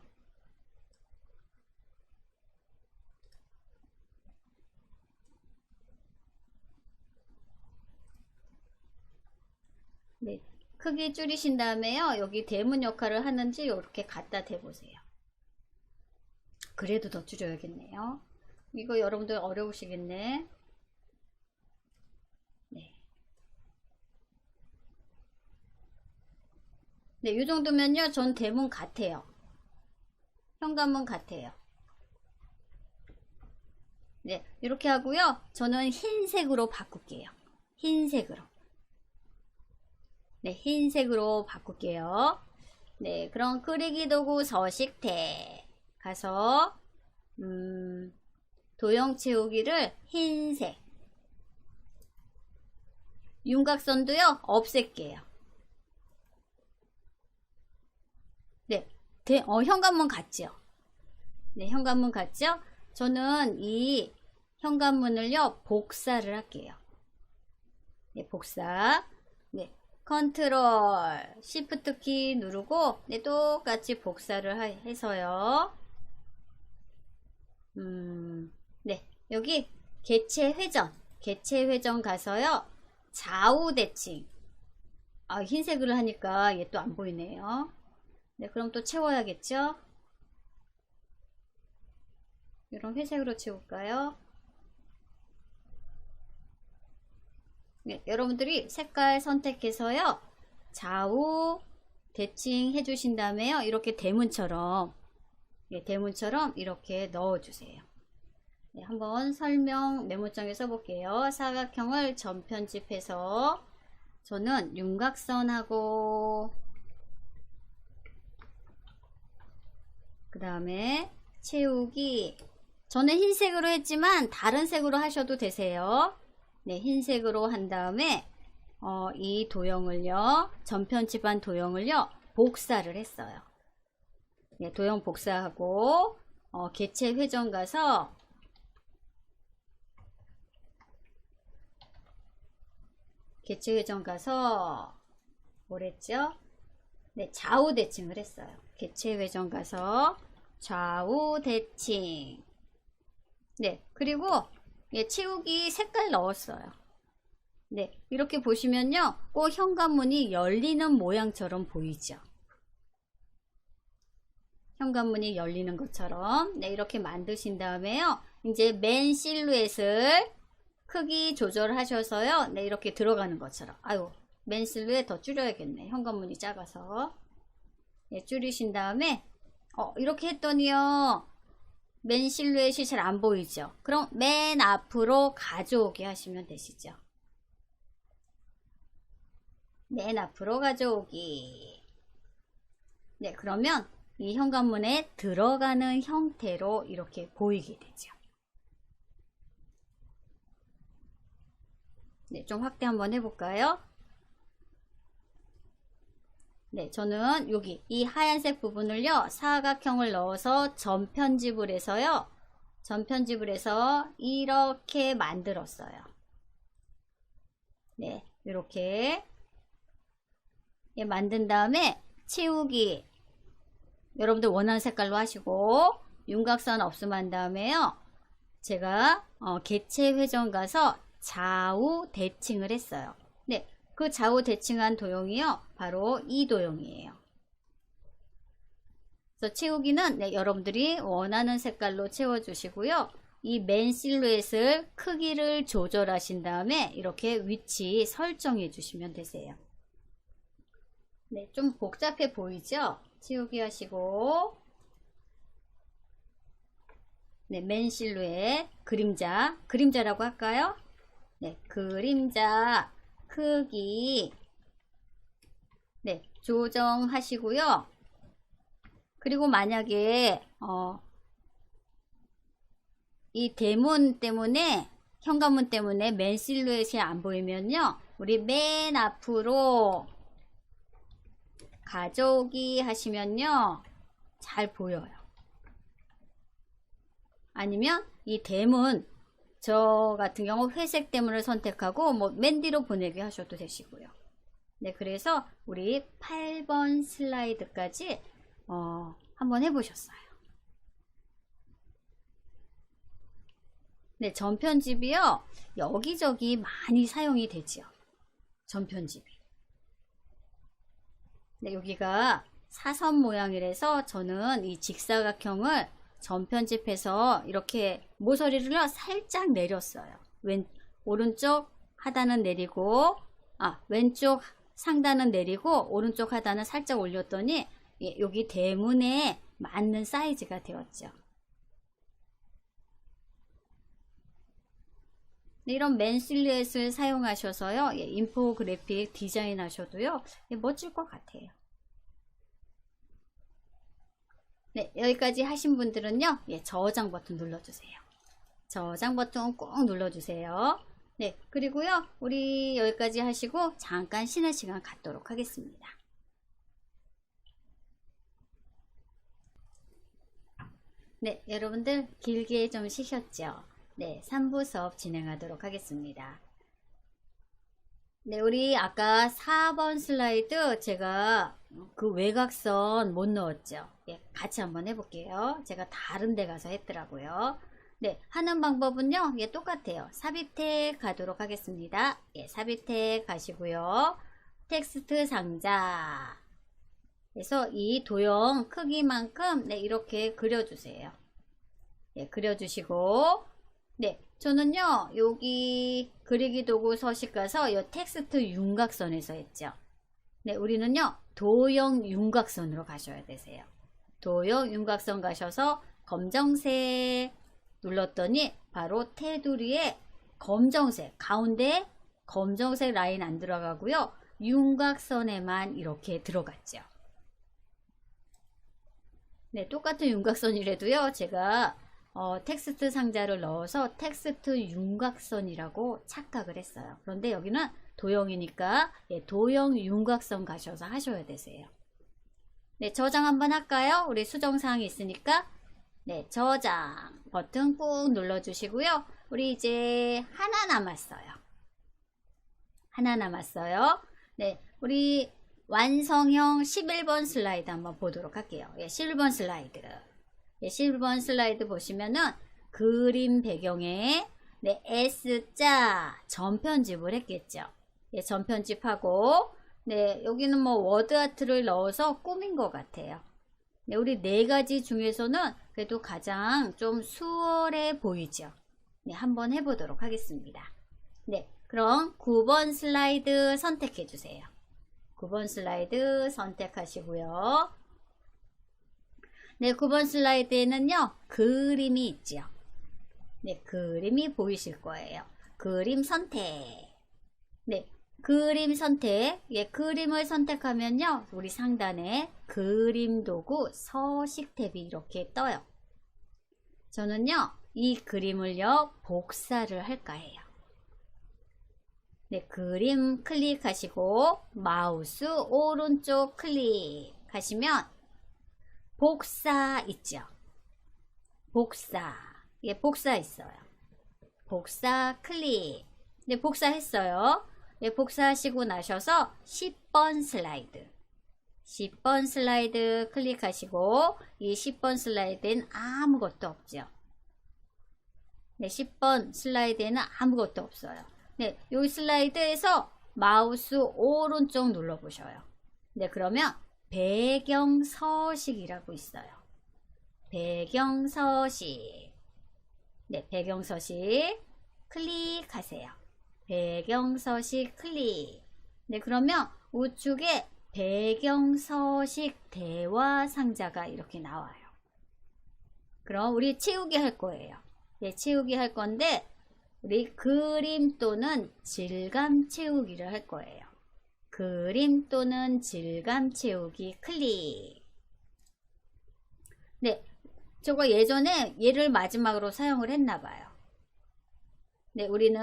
네, 크기 줄이신 다음에요. 여기 대문 역할을 하는지 이렇게 갖다 대보세요. 그래도 더 줄여야겠네요. 이거 여러분들 어려우시겠네. 네. 네, 이 정도면요. 전 대문 같아요. 현관문 같아요. 네, 이렇게 하고요. 저는 흰색으로 바꿀게요. 흰색으로. 네, 흰색으로 바꿀게요. 네, 그럼 끓이기 도구 서식태 가서 도형 채우기를 흰색. 윤곽선도요 없앨게요. 네, 현관문 같죠? 네, 현관문 같죠? 저는 이 현관문을요 복사를 할게요. 네, 복사. 네, 컨트롤 시프트 키 누르고 네, 똑같이 복사를 해서요. 네, 여기 개체 회전 가서요. 좌우 대칭. 아, 흰색으로 하니까 얘 또 안 보이네요. 네, 그럼 또 채워야겠죠? 이런 회색으로 채울까요? 네, 여러분들이 색깔 선택해서요. 좌우 대칭 해주신 다음에요. 이렇게 대문처럼 네, 대문처럼 이렇게 넣어주세요. 네, 한번 설명 메모장에 써볼게요. 사각형을 점 편집해서 저는 윤곽선하고 그 다음에 채우기 저는 흰색으로 했지만 다른 색으로 하셔도 되세요. 네, 흰색으로 한 다음에 이 도형을요 점 편집한 도형을요 복사를 했어요. 네, 도형 복사하고 개체 회전 가서 개체 회전 가서 뭐랬죠? 네, 좌우 대칭을 했어요. 개체 회전 가서 좌우 대칭. 네, 그리고 예, 채우기 색깔 넣었어요. 네, 이렇게 보시면요, 꼭 현관문이 열리는 모양처럼 보이죠. 현관문이 열리는 것처럼 네, 이렇게 만드신 다음에요. 이제 맨 실루엣을 크기 조절하셔서요. 네, 이렇게 들어가는 것처럼. 아유, 맨 실루엣 더 줄여야겠네. 현관문이 작아서. 네, 줄이신 다음에 이렇게 했더니요. 맨 실루엣이 잘 안 보이죠? 그럼 맨 앞으로 가져오게 하시면 되시죠. 맨 앞으로 가져오기. 네, 그러면 이 현관문에 들어가는 형태로 이렇게 보이게 되죠. 네, 좀 확대 한번 해볼까요? 네, 저는 여기 이 하얀색 부분을요, 사각형을 넣어서 전편집을 해서요, 전편집을 해서 이렇게 만들었어요. 네, 이렇게 만든 다음에 채우기. 여러분들 원하는 색깔로 하시고, 윤곽선 없음 한 다음에요, 제가 개체 회전 가서 좌우 대칭을 했어요. 네, 그 좌우 대칭한 도형이요, 바로 이 도형이에요. 그래서 채우기는 네, 여러분들이 원하는 색깔로 채워주시고요. 이 맨 실루엣을 크기를 조절하신 다음에 이렇게 위치 설정해 주시면 되세요. 네, 좀 복잡해 보이죠? 채우기 하시고, 네, 맨 실루엣, 그림자라고 할까요? 네, 그림자 크기, 네, 조정하시고요. 그리고 만약에 이 대문 때문에, 현관문 때문에 맨 실루엣이 안 보이면요, 우리 맨 앞으로 가져오기 하시면요, 잘 보여요. 아니면 이 대문, 저 같은 경우 회색 대문을 선택하고 뭐 맨 뒤로 보내기 하셔도 되시고요. 네, 그래서 우리 8번 슬라이드까지 한번 해보셨어요. 네, 전편집이요, 여기저기 많이 사용이 되지요. 전편집이. 네, 여기가 사선 모양이라서 저는 이 직사각형을 전편집해서 이렇게 모서리를 살짝 내렸어요. 오른쪽 하단은 내리고, 왼쪽 상단은 내리고, 오른쪽 하단은 살짝 올렸더니 여기 대문에 맞는 사이즈가 되었죠. 이런 맨 실루엣을 사용하셔서요, 인포그래픽 디자인 하셔도요, 멋질 것 같아요. 네, 여기까지 하신 분들은요, 저장 버튼 눌러주세요. 저장 버튼 꼭 눌러주세요. 네, 그리고요, 우리 여기까지 하시고 잠깐 쉬는 시간 갖도록 하겠습니다. 네, 여러분들 길게 좀 쉬셨죠? 네, 3부 수업 진행하도록 하겠습니다. 네, 우리 아까 4번 슬라이드 제가 그 외곽선 못 넣었죠? 같이 한번 해볼게요. 제가 다른 데 가서 했더라고요. 네, 하는 방법은요, 똑같아요. 삽입택 가도록 하겠습니다. 삽입택 가시고요. 텍스트 상자. 그래서 이 도형 크기만큼 네, 이렇게 그려주세요. 그려주시고, 네, 저는요, 여기 그리기 도구 서식 가서 이 텍스트 윤곽선에서 했죠. 네, 우리는요, 도형 윤곽선으로 가셔야 되세요. 도형 윤곽선 가셔서 검정색 눌렀더니 바로 테두리에 검정색, 가운데 검정색 라인 안 들어가고요, 윤곽선에만 이렇게 들어갔죠. 네, 똑같은 윤곽선이라도요, 제가 텍스트 상자를 넣어서 텍스트 윤곽선이라고 착각을 했어요. 그런데 여기는 도형이니까 도형 윤곽선 가셔서 하셔야 되세요. 네, 저장 한번 할까요? 우리 수정사항이 있으니까. 네, 저장 버튼 꾹 눌러주시고요. 우리 이제 하나 남았어요. 하나 남았어요. 네, 우리 완성형 11번 슬라이드 한번 보도록 할게요. 11번 슬라이드. 11번 슬라이드 보시면은 그림 배경에 S자 전편집을 했겠죠. 전편집하고, 네, 여기는 뭐 워드 아트를 넣어서 꾸민 것 같아요. 네, 우리 네 가지 중에서는 그래도 가장 좀 수월해 보이죠. 네, 한번 해보도록 하겠습니다. 네, 그럼 9번 슬라이드 선택해 주세요. 9번 슬라이드 선택하시고요. 네, 9번 슬라이드에는요, 그림이 있죠. 네, 그림이 보이실 거예요. 그림 선택. 네, 그림 선택. 예, 그림을 선택하면요, 우리 상단에 그림 도구 서식 탭이 이렇게 떠요. 저는요, 이 그림을요, 복사를 할까 해요. 네, 그림 클릭하시고 마우스 오른쪽 클릭하시면 복사 있죠. 복사. 예, 복사 있어요. 복사 클릭. 네, 복사했어요. 네, 복사하시고 나셔서 10번 슬라이드. 10번 슬라이드 클릭하시고 이 10번 슬라이드엔 아무것도 없죠. 네, 10번 슬라이드에는 아무것도 없어요. 네, 이 슬라이드에서 마우스 오른쪽 눌러보셔요. 네, 그러면 배경 서식이라고 있어요. 배경 서식. 네, 배경 서식 클릭하세요. 배경 서식 클릭. 네, 그러면 우측에 배경 서식 대화 상자가 이렇게 나와요. 그럼 우리 채우기 할 거예요. 네, 채우기 할 건데 우리 그림 또는 질감 채우기를 할 거예요. 그림 또는 질감 채우기 클릭. 네, 저거 예전에 얘를 마지막으로 사용을 했나 봐요. 네, 우리는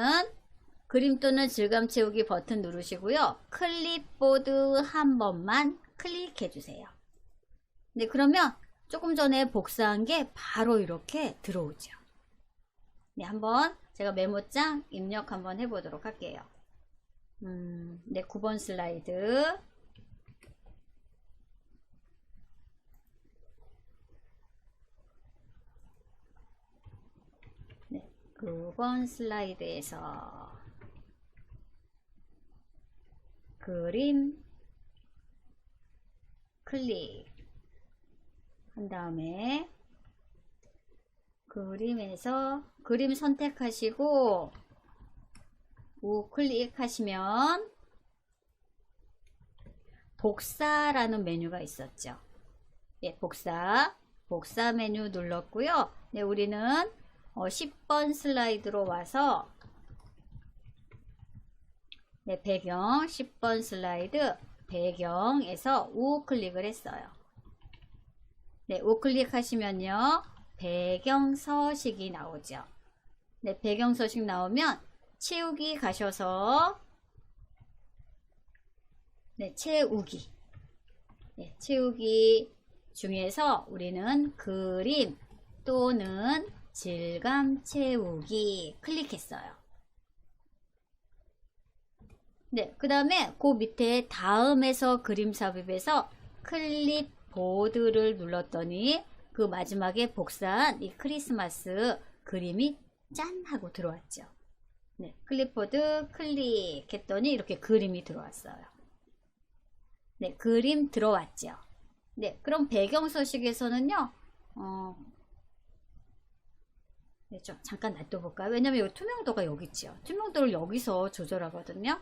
그림 또는 질감 채우기 버튼 누르시고요. 클립보드 한 번만 클릭해 주세요. 네, 그러면 조금 전에 복사한 게 바로 이렇게 들어오죠. 네, 한번 제가 메모장 입력 한번 해보도록 할게요. 네, 9번 슬라이드. 네, 9번 슬라이드에서 그림 클릭 한 다음에 그림에서 그림 선택하시고 우클릭 하시면 복사라는 메뉴가 있었죠. 예, 복사 메뉴 눌렀고요. 네, 우리는 10번 슬라이드로 와서 네, 배경 10번 슬라이드 배경에서 우클릭을 했어요. 네, 우클릭 하시면요, 배경 서식이 나오죠. 네, 배경 서식 나오면 채우기 가셔서 네, 채우기. 네, 채우기 중에서 우리는 그림 또는 질감 채우기 클릭했어요. 네, 그 다음에 그 밑에 다음에서 그림 삽입에서 클립보드를 눌렀더니 그 마지막에 복사한 이 크리스마스 그림이 짠 하고 들어왔죠. 네, 클립보드 클릭했더니 이렇게 그림이 들어왔어요. 네, 그림 들어왔죠. 네, 그럼 배경 서식에서는요, 네, 좀 잠깐 놔둬볼까요? 왜냐면 여기 투명도가 여기 있죠. 투명도를 여기서 조절하거든요.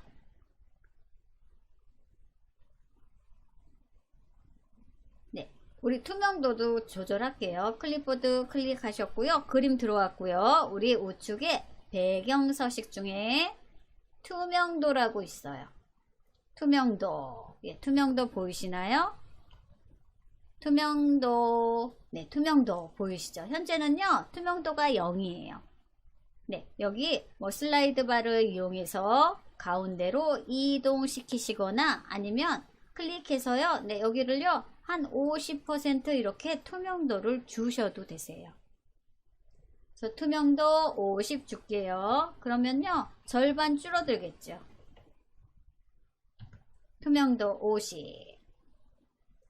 네, 우리 투명도도 조절할게요. 클립보드 클릭하셨고요. 그림 들어왔고요. 우리 우측에 배경 서식 중에 투명도라고 있어요. 투명도. 예, 투명도 보이시나요? 투명도. 네, 투명도 보이시죠? 현재는요, 투명도가 0이에요. 네, 여기 뭐 슬라이드 바를 이용해서 가운데로 이동시키시거나 아니면 클릭해서요, 네, 여기를요, 한 50% 이렇게 투명도를 주셔도 되세요. 그래서 투명도 50 줄게요. 그러면요, 절반 줄어들겠죠. 투명도 50.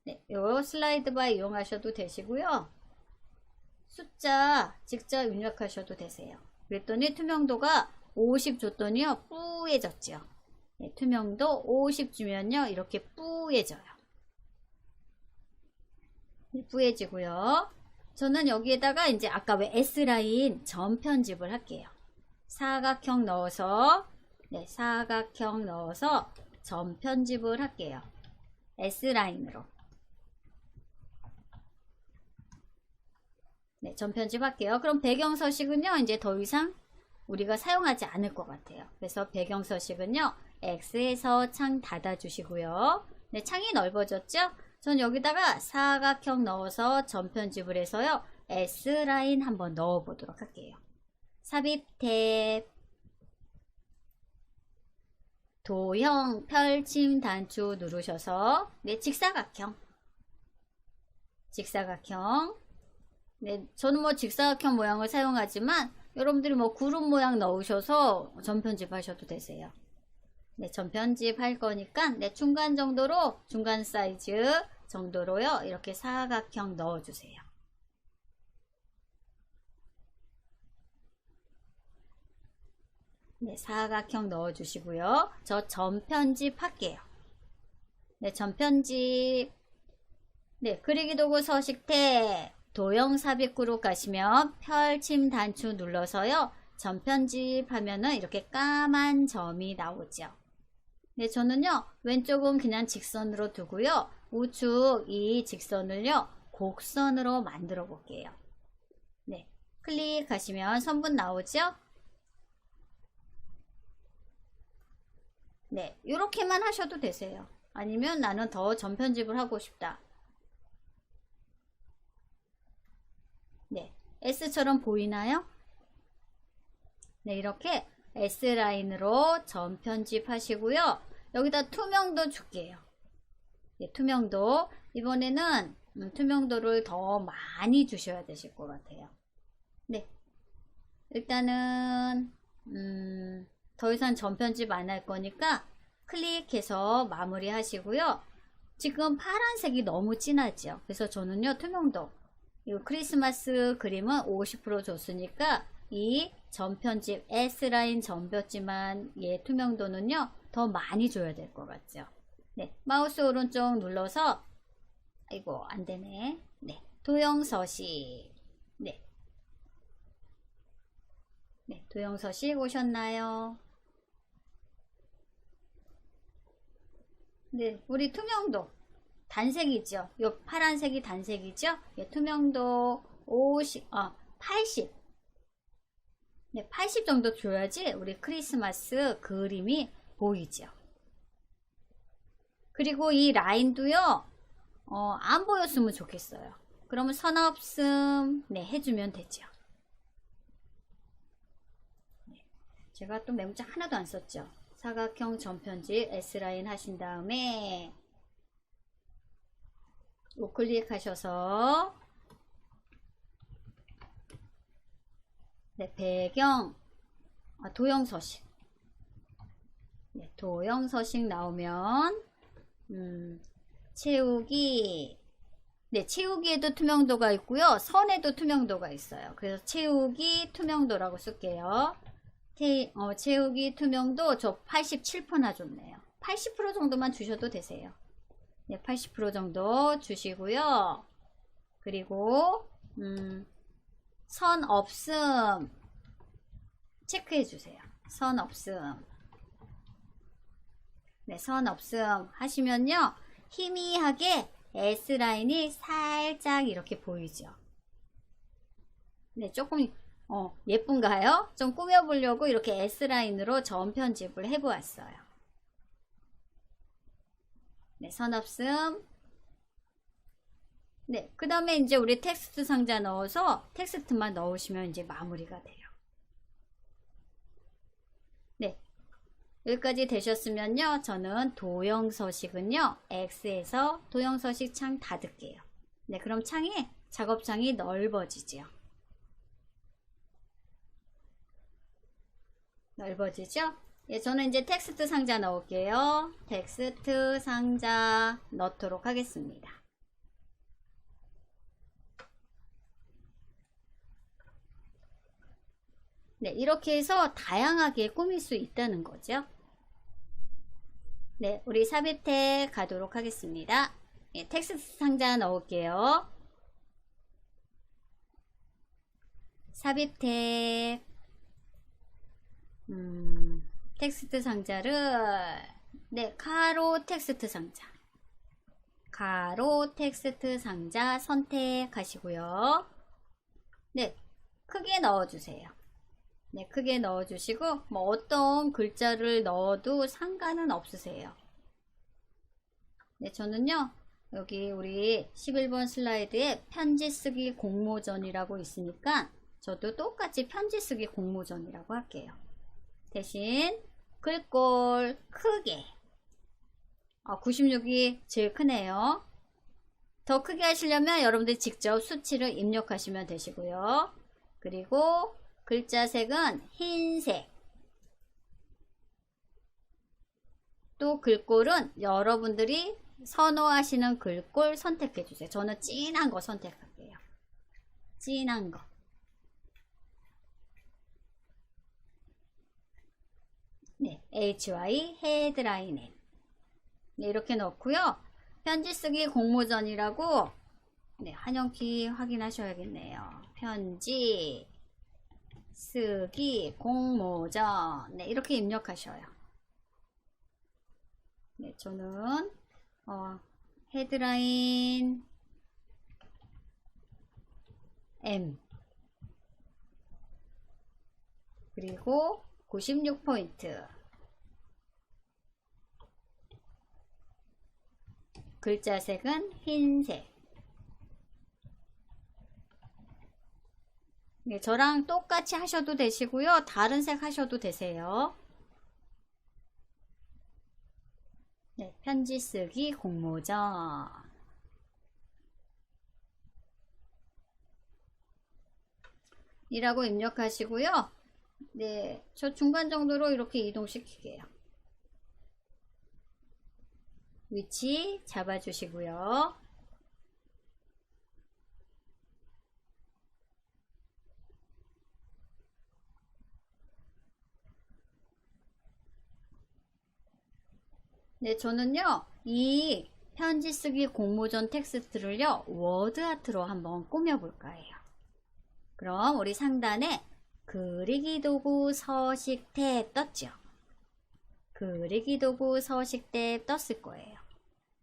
네, 요 슬라이드 바 이용하셔도 되시고요. 숫자 직접 입력하셔도 되세요. 그랬더니 투명도가 50 줬더니요, 뿌얘졌죠. 네, 투명도 50 주면요, 이렇게 뿌얘져요. 뿌얘지고요. 저는 여기에다가 이제 아까 왜 S라인 점 편집을 할게요. 사각형 넣어서, 네, 사각형 넣어서 점 편집을 할게요. S라인으로. 네, 점 편집할게요. 그럼 배경 서식은요, 이제 더 이상 우리가 사용하지 않을 것 같아요. 그래서 배경 서식은요, X에서 창 닫아주시고요. 네, 창이 넓어졌죠? 전 여기다가 사각형 넣어서 점 편집을 해서요, S라인 한번 넣어 보도록 할게요. 삽입 탭, 도형 펼침 단추 누르셔서, 네, 직사각형. 직사각형. 네, 저는 뭐 직사각형 모양을 사용하지만 여러분들이 뭐 구름 모양 넣으셔서 점 편집하셔도 되세요. 네, 점 편집할 거니까 네, 중간 정도로, 중간 사이즈 정도로요, 이렇게 사각형 넣어주세요. 네, 사각형 넣어주시고요. 저 점 편집할게요. 네, 점 편집. 네, 그리기 도구 서식 탭, 도형 삽입구로 가시면 펼침 단추 눌러서요, 점 편집하면은 이렇게 까만 점이 나오죠. 네, 저는요, 왼쪽은 그냥 직선으로 두고요, 우측 이 직선을요, 곡선으로 만들어 볼게요. 네, 클릭하시면 선분 나오죠? 네, 이렇게만 하셔도 되세요. 아니면 나는 더 점 편집을 하고 싶다. 네, S처럼 보이나요? 네, 이렇게 S라인으로 점 편집하시고요. 여기다 투명도 줄게요. 네, 투명도. 이번에는 투명도를 더 많이 주셔야 되실 것 같아요. 네, 일단은 더 이상 점 편집 안 할 거니까 클릭해서 마무리 하시고요. 지금 파란색이 너무 진하죠. 그래서 저는요, 투명도, 이 크리스마스 그림은 50% 줬으니까 이 점 편집, S라인 점 편집만 얘 투명도는요, 더 많이 줘야 될 것 같죠. 네, 마우스 오른쪽 눌러서, 아이고, 안 되네. 네, 도형 서식. 네. 네, 도형 서식 오셨나요? 네, 우리 투명도 단색이죠. 요 파란색이 단색이죠. 예, 투명도 80. 네, 80 정도 줘야지 우리 크리스마스 그림이 보이죠. 그리고 이 라인도요, 안 보였으면 좋겠어요. 그러면 선 없음, 네, 해주면 되죠. 네, 제가 또 메모장 하나도 안 썼죠. 사각형 점 편집 S라인 하신 다음에 우클릭 하셔서, 네, 배경, 도형 서식. 네, 도형 서식 나오면, 채우기. 네, 채우기에도 투명도가 있고요, 선에도 투명도가 있어요. 그래서 채우기 투명도라고 쓸게요. 채우기 투명도 저 87%나 줬네요. 80% 정도만 주셔도 되세요. 네, 80% 정도 주시고요. 그리고 선 없음 체크해 주세요. 선 없음. 네, 선 없음 하시면요, 희미하게 S라인이 살짝 이렇게 보이죠. 네, 조금 예쁜가요? 좀 꾸며보려고 이렇게 S라인으로 점 편집을 해보았어요. 네, 선 없음. 네, 그 다음에 이제 우리 텍스트 상자 넣어서 텍스트만 넣으시면 이제 마무리가 돼요. 네, 여기까지 되셨으면요, 저는 도형 서식은요, X에서 도형 서식 창 닫을게요. 네, 그럼 작업창이 넓어지죠. 넓어지죠? 예, 저는 이제 텍스트 상자 넣을게요. 텍스트 상자 넣도록 하겠습니다. 네, 이렇게 해서 다양하게 꾸밀 수 있다는 거죠. 네, 우리 삽입 탭 가도록 하겠습니다. 예, 텍스트 상자 넣을게요. 삽입텍, 텍스트 상자를, 네, 가로 텍스트 상자. 가로 텍스트 상자 선택하시고요. 네, 크게 넣어주세요. 네, 크게 넣어주시고, 뭐 어떤 글자를 넣어도 상관은 없으세요. 네, 저는요, 여기 우리 11번 슬라이드에 편지 쓰기 공모전이라고 있으니까, 저도 똑같이 편지 쓰기 공모전이라고 할게요. 대신, 글꼴 크게. 96이 제일 크네요. 더 크게 하시려면 여러분들 직접 수치를 입력하시면 되시고요. 그리고 글자 색은 흰색. 또 글꼴은 여러분들이 선호하시는 글꼴 선택해 주세요. 저는 진한 거 선택할게요. 진한 거. 네, HY 헤드라인에. 네, 이렇게 넣고요. 편지 쓰기 공모전이라고, 네, 한영키 확인하셔야겠네요. 편지 쓰기 공모전. 네, 이렇게 입력하셔요. 네, 저는 헤드라인 M 그리고 96포인트 글자 색은 흰색. 네, 저랑 똑같이 하셔도 되시고요. 다른 색 하셔도 되세요. 네, 편지 쓰기 공모전. 이라고 입력하시고요. 네, 저 중간 정도로 이렇게 이동시킬게요. 위치 잡아주시고요. 네, 저는요, 이 편지 쓰기 공모전 텍스트를요, 워드 아트로 한번 꾸며볼까 해요. 그럼 우리 상단에 그리기 도구 서식 탭 떴죠? 그리기 도구 서식 탭 떴을 거예요.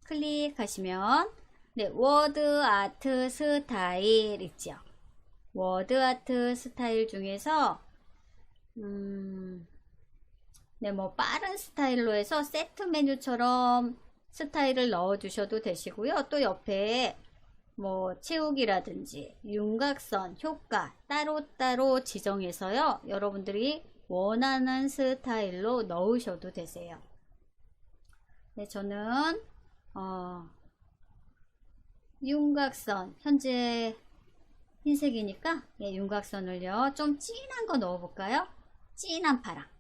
클릭하시면, 네, 워드 아트 스타일 있죠? 워드 아트 스타일 중에서, 네, 뭐 빠른 스타일로 해서 세트 메뉴처럼 스타일을 넣어 주셔도 되시고요. 또 옆에 뭐 채우기라든지 윤곽선, 효과 따로따로 지정해서요. 여러분들이 원하는 스타일로 넣으셔도 되세요. 네, 저는 윤곽선 현재 흰색이니까 네, 윤곽선을요. 좀 진한 거 넣어 볼까요? 진한 파랑.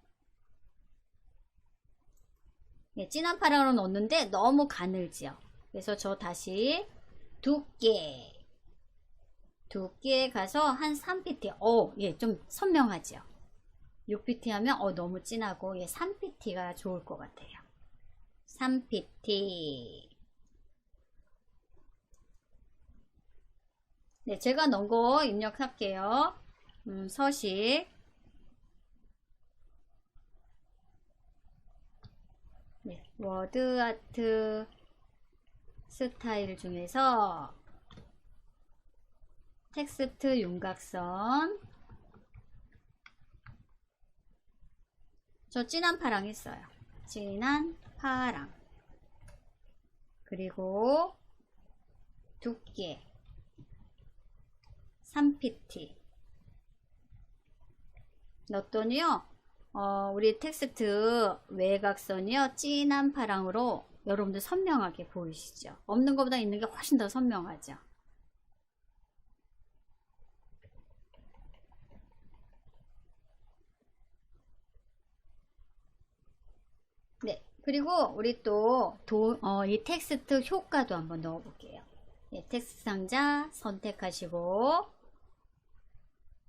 네, 진한 파랑으로 넣었는데 너무 가늘지요. 그래서 저 다시 두께에 가서 한 3pt. 예, 좀 선명하죠. 6pt 하면 너무 진하고 예, 3pt가 좋을 것 같아요. 3pt. 네, 제가 넣은 거 입력할게요. 서식. 네, 워드 아트 스타일 중에서 텍스트 윤곽선. 저 진한 파랑 했어요. 진한 파랑. 그리고 두께 3pt 넣었더니요. 우리 텍스트 외곽선이요. 진한 파랑으로 여러분들 선명하게 보이시죠? 없는 것보다 있는 게 훨씬 더 선명하죠? 네. 그리고 우리 또 이 텍스트 효과도 한번 넣어 볼게요. 네, 텍스트 상자 선택하시고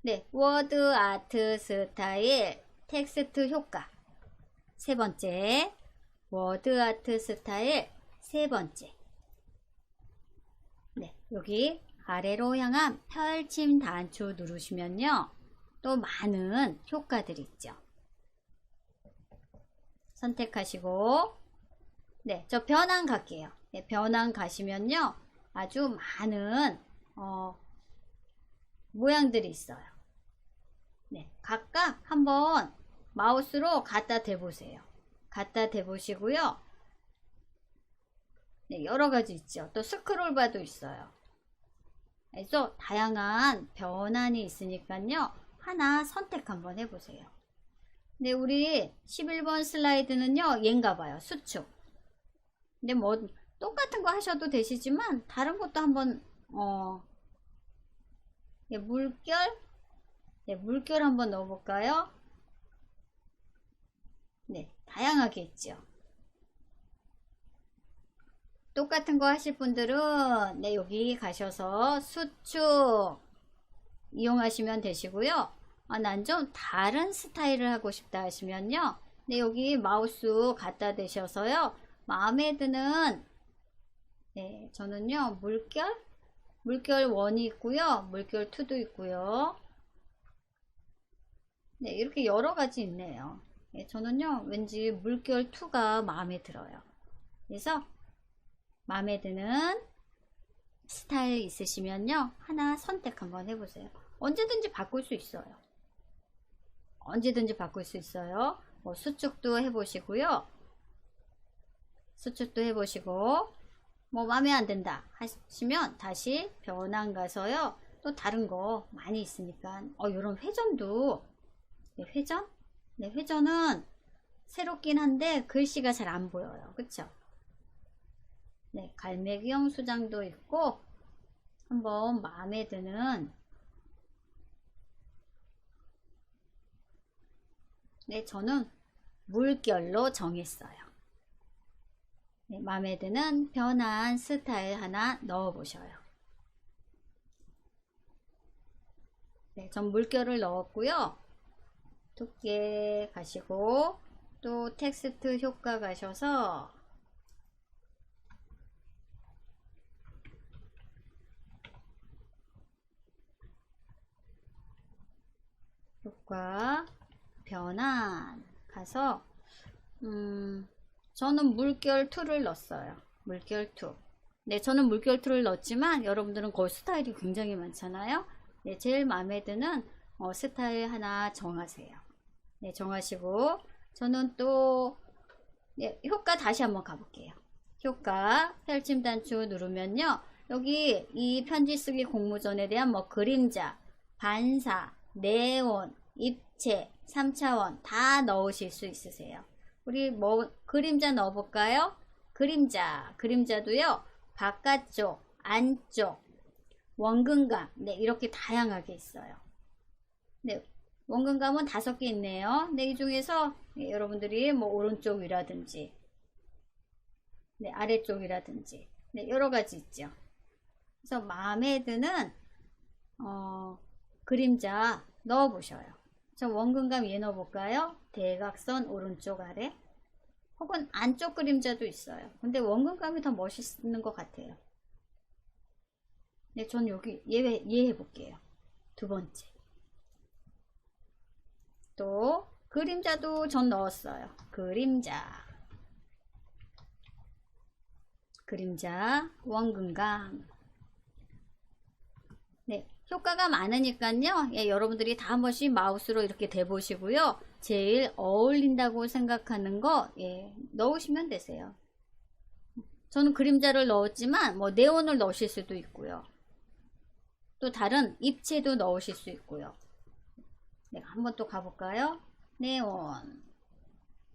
네, 워드 아트 스타일 텍스트 효과 세 번째, 워드 아트 스타일 세 번째. 네, 여기 아래로 향한 펼침 단추 누르시면요. 또 많은 효과들이 있죠. 선택하시고, 네, 저 변환 갈게요. 네, 변환 가시면요. 아주 많은, 모양들이 있어요. 네, 각각 한번 마우스로 갖다 대보세요. 갖다 대보시고요. 네, 여러 가지 있죠. 또 스크롤바도 있어요. 그래서 다양한 변환이 있으니까요. 하나 선택 한번 해보세요. 네, 우리 11번 슬라이드는요. 얘인가 봐요. 수축. 근데 뭐 똑같은 거 하셔도 되시지만 다른 것도 한번 네, 물결. 네, 물결 한번 넣어볼까요? 네, 다양하게 있죠. 똑같은 거 하실 분들은 네, 여기 가셔서 수축 이용하시면 되시고요. 난 좀 다른 스타일을 하고 싶다 하시면요. 네, 여기 마우스 갖다 대셔서요. 마음에 드는 네, 저는요. 물결 1이 있고요. 물결 2도 있고요. 네, 이렇게 여러 가지 있네요. 네, 저는요. 왠지 물결 2가 마음에 들어요. 그래서 마음에 드는 스타일 있으시면요. 하나 선택 한번 해보세요. 언제든지 바꿀 수 있어요. 언제든지 바꿀 수 있어요. 뭐 수축도 해보시고요. 수축도 해보시고 뭐 마음에 안 든다 하시면 다시 변환 가서요. 또 다른 거 많이 있으니까 요런 회전도 네, 회전? 네, 회전은 새롭긴 한데 글씨가 잘 안 보여요. 그쵸? 네, 갈매기형 수장도 있고 한번 마음에 드는 네, 저는 물결로 정했어요. 네, 마음에 드는 변한 스타일 하나 넣어 보셔요. 네, 전 물결을 넣었고요. 두께 가시고 또 텍스트 효과 가셔서 효과 변환 가서 저는 물결 2를 넣었어요. 물결 2. 네, 저는 물결 2를 넣었지만 여러분들은 거의 스타일이 굉장히 많잖아요. 네, 제일 마음에 드는 스타일 하나 정하세요. 네, 정하시고 저는 또 네, 효과 다시 한번 가볼게요. 효과 펼침 단추 누르면요. 여기 이 편지 쓰기 공모전에 대한 뭐 그림자, 반사, 네온, 입체, 3차원 다 넣으실 수 있으세요. 우리 뭐 그림자 넣어볼까요? 그림자도요. 바깥쪽, 안쪽, 원근감 네, 이렇게 다양하게 있어요. 네, 원근감은 5개 있네요. 네, 이 중에서 네, 여러분들이 뭐 오른쪽이라든지 네, 아래쪽이라든지 네, 여러 가지 있죠. 그래서 마음에 드는 그림자 넣어 보셔요. 저 원근감 얘 넣어 볼까요? 대각선 오른쪽 아래 혹은 안쪽 그림자도 있어요. 근데 원근감이 더 멋있는 것 같아요. 네, 전 여기 얘 해볼게요. 두 번째. 또 그림자도 전 넣었어요. 그림자 원근감 네, 효과가 많으니까요. 예, 여러분들이 다 한 번씩 마우스로 이렇게 대보시고요. 제일 어울린다고 생각하는 거 예, 넣으시면 되세요. 저는 그림자를 넣었지만 뭐 네온을 넣으실 수도 있고요. 또 다른 입체도 넣으실 수 있고요. 네, 한번 또 가볼까요? 네온.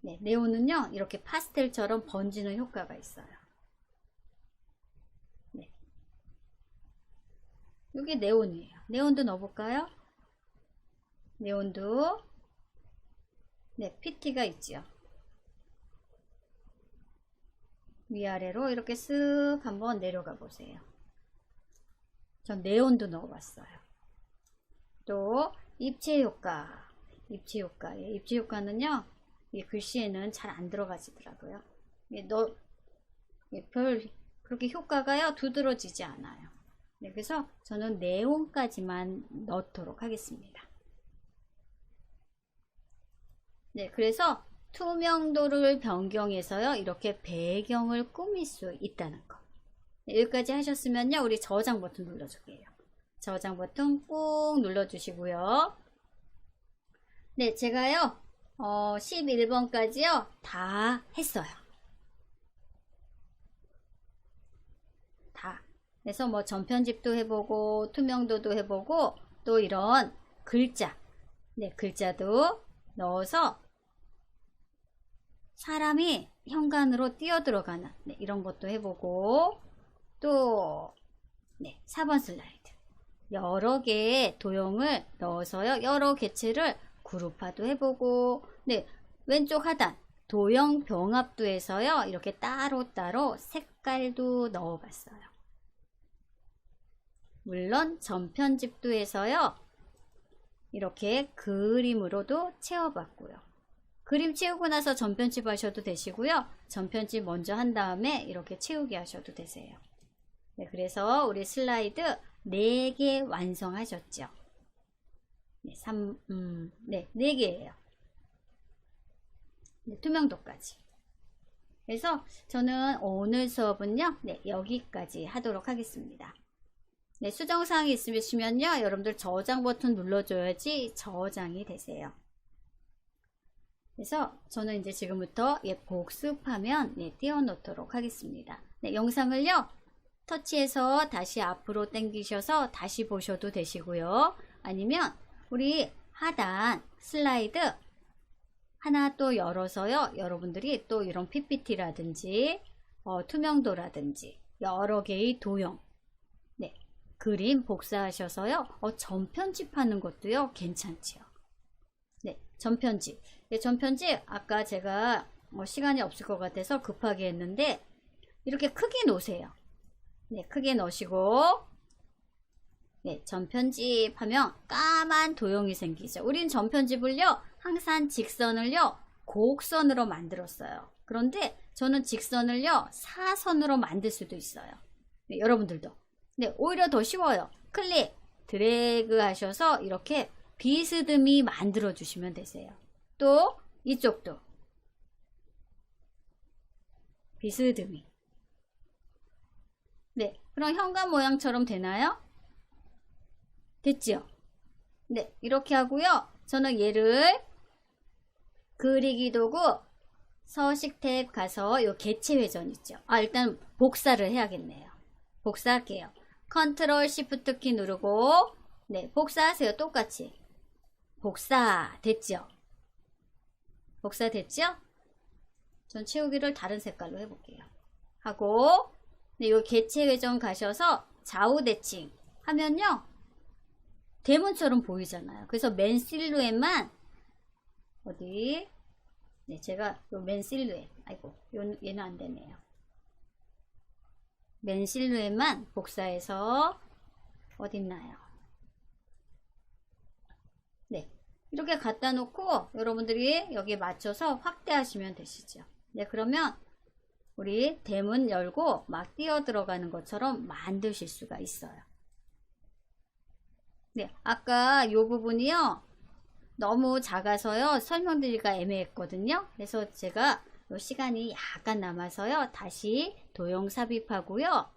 네, 네온은요. 이렇게 파스텔처럼 번지는 효과가 있어요. 네. 이게 네온이에요. 네온도 넣어볼까요? 네온도 네, PT가 있죠. 위아래로 이렇게 쓱 한번 내려가 보세요. 전 네온도 넣어봤어요. 또 입체 효과. 입체 효과는요. 이 글씨에는 잘 안 들어가지더라고요. 별 그렇게 효과가요 두드러지지 않아요. 네, 그래서 저는 네온까지만 넣도록 하겠습니다. 네, 그래서 투명도를 변경해서요, 이렇게 배경을 꾸밀 수 있다는 거. 네, 여기까지 하셨으면요, 우리 저장 버튼 눌러줄게요. 저장 버튼 꾹 눌러주시고요. 네, 제가요, 11번까지요, 다 했어요. 다. 그래서 뭐 전편집도 해보고, 투명도도 해보고, 또 이런 글자, 네, 글자도 넣어서 사람이 현관으로 뛰어들어가는, 네, 이런 것도 해보고, 또 네, 4번 슬라이드 여러 개의 도형을 넣어서요, 여러 개체를 그룹화도 해보고, 네, 왼쪽 하단 도형 병합도 해서요, 이렇게 따로따로 색깔도 넣어봤어요. 물론 전편집도 해서요, 이렇게 그림으로도 채워봤고요. 그림 채우고 나서 전편집 하셔도 되시고요, 전편집 먼저 한 다음에 이렇게 채우기 하셔도 되세요. 네, 그래서 우리 슬라이드 4개 완성하셨죠. 네, 4개예요. 네, 투명도까지. 그래서 저는 오늘 수업은요, 네, 여기까지 하도록 하겠습니다. 네, 수정사항이 있으시면요, 여러분들 저장 버튼 눌러줘야지 저장이 되세요. 그래서 저는 이제 지금부터 복습하면 띄워놓도록 하겠습니다. 네, 영상을요, 터치해서 다시 앞으로 당기셔서 다시 보셔도 되시고요. 아니면 우리 하단 슬라이드 하나 또 열어서요, 여러분들이 또 이런 PPT라든지 투명도라든지 여러 개의 도형, 네, 그림 복사하셔서요, 전편집하는 것도요 괜찮지요. 네, 전편집. 네, 전편집 아까 제가 시간이 없을 것 같아서 급하게 했는데 이렇게 크게 놓으세요. 네, 크게 넣으시고, 네, 전편집 하면 까만 도형이 생기죠. 우린 전편집을요, 항상 직선을요, 곡선으로 만들었어요. 그런데 저는 직선을요, 사선으로 만들 수도 있어요. 네, 여러분들도. 네, 오히려 더 쉬워요. 클릭, 드래그 하셔서 이렇게 비스듬히 만들어 주시면 되세요. 또 이쪽도 비스듬히. 네, 그럼 현관 모양처럼 되나요? 됐죠? 네, 이렇게 하고요. 저는 얘를 그리기 도구 서식 탭 가서 요 개체 회전 있죠. 일단 복사를 해야겠네요. 복사할게요. 컨트롤 시프트 키 누르고, 네, 복사하세요. 똑같이. 복사 됐죠? 복사 됐죠? 전 채우기를 다른 색깔로 해볼게요. 하고, 네, 요 개체 회전 가셔서 좌우 대칭 하면요, 대문처럼 보이잖아요. 그래서 맨 실루엣만 어디, 네, 제가 요 맨 실루엣, 아이고, 얘는 안 되네요. 맨 실루엣만 복사해서 어딨나요? 네, 이렇게 갖다 놓고 여러분들이 여기에 맞춰서 확대하시면 되시죠. 네, 그러면 우리 대문 열고 막 뛰어 들어가는 것처럼 만드실 수가 있어요. 네, 아까 이 부분이요, 너무 작아서요, 설명드리기가 애매했거든요. 그래서 제가 요 시간이 약간 남아서요, 다시 도형 삽입하고요,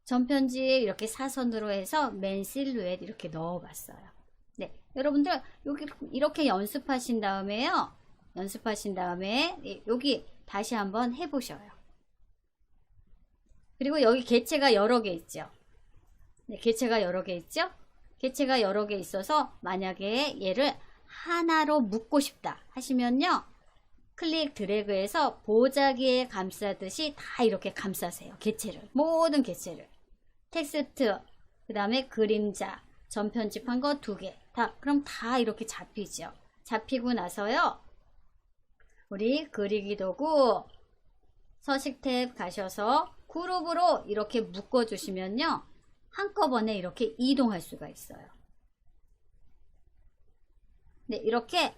전편지 이렇게 사선으로 해서 맨 실루엣 이렇게 넣어봤어요. 네, 여러분들 여기 이렇게 연습하신 다음에요, 연습하신 다음에 여기 다시 한번 해보셔요. 그리고 여기 개체가 여러 개 있죠. 네, 개체가 여러 개 있죠. 개체가 여러 개 있어서 만약에 얘를 하나로 묶고 싶다 하시면요, 클릭 드래그해서 보자기에 감싸듯이 다 이렇게 감싸세요. 개체를, 모든 개체를. 텍스트, 그 다음에 그림자, 전편집한 거 2개 다, 그럼 다 이렇게 잡히죠. 잡히고 나서요, 우리 그리기 도구 서식 탭 가셔서 그룹으로 이렇게 묶어 주시면요, 한꺼번에 이렇게 이동할 수가 있어요. 네, 이렇게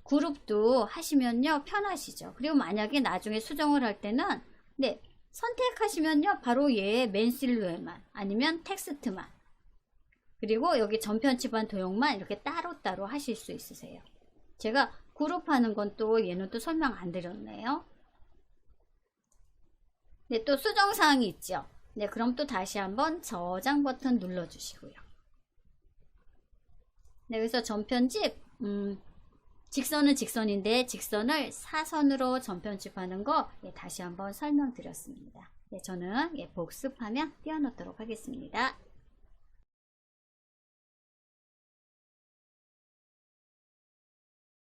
그룹도 하시면요 편하시죠. 그리고 만약에 나중에 수정을 할 때는 네, 선택하시면요, 바로 얘 맨실루엣만 아니면 텍스트만, 그리고 여기 전편집안 도형만 이렇게 따로따로 하실 수 있으세요. 제가 그룹하는 건 또 얘는 또 설명 안 드렸네요. 네, 또 수정사항이 있죠. 네, 그럼 또 다시 한번 저장 버튼 눌러주시고요. 네, 그래서 전편집, 직선은 직선인데 직선을 사선으로 전편집하는 거 다시 한번 설명드렸습니다. 네, 저는 복습하면 띄워놓도록 하겠습니다.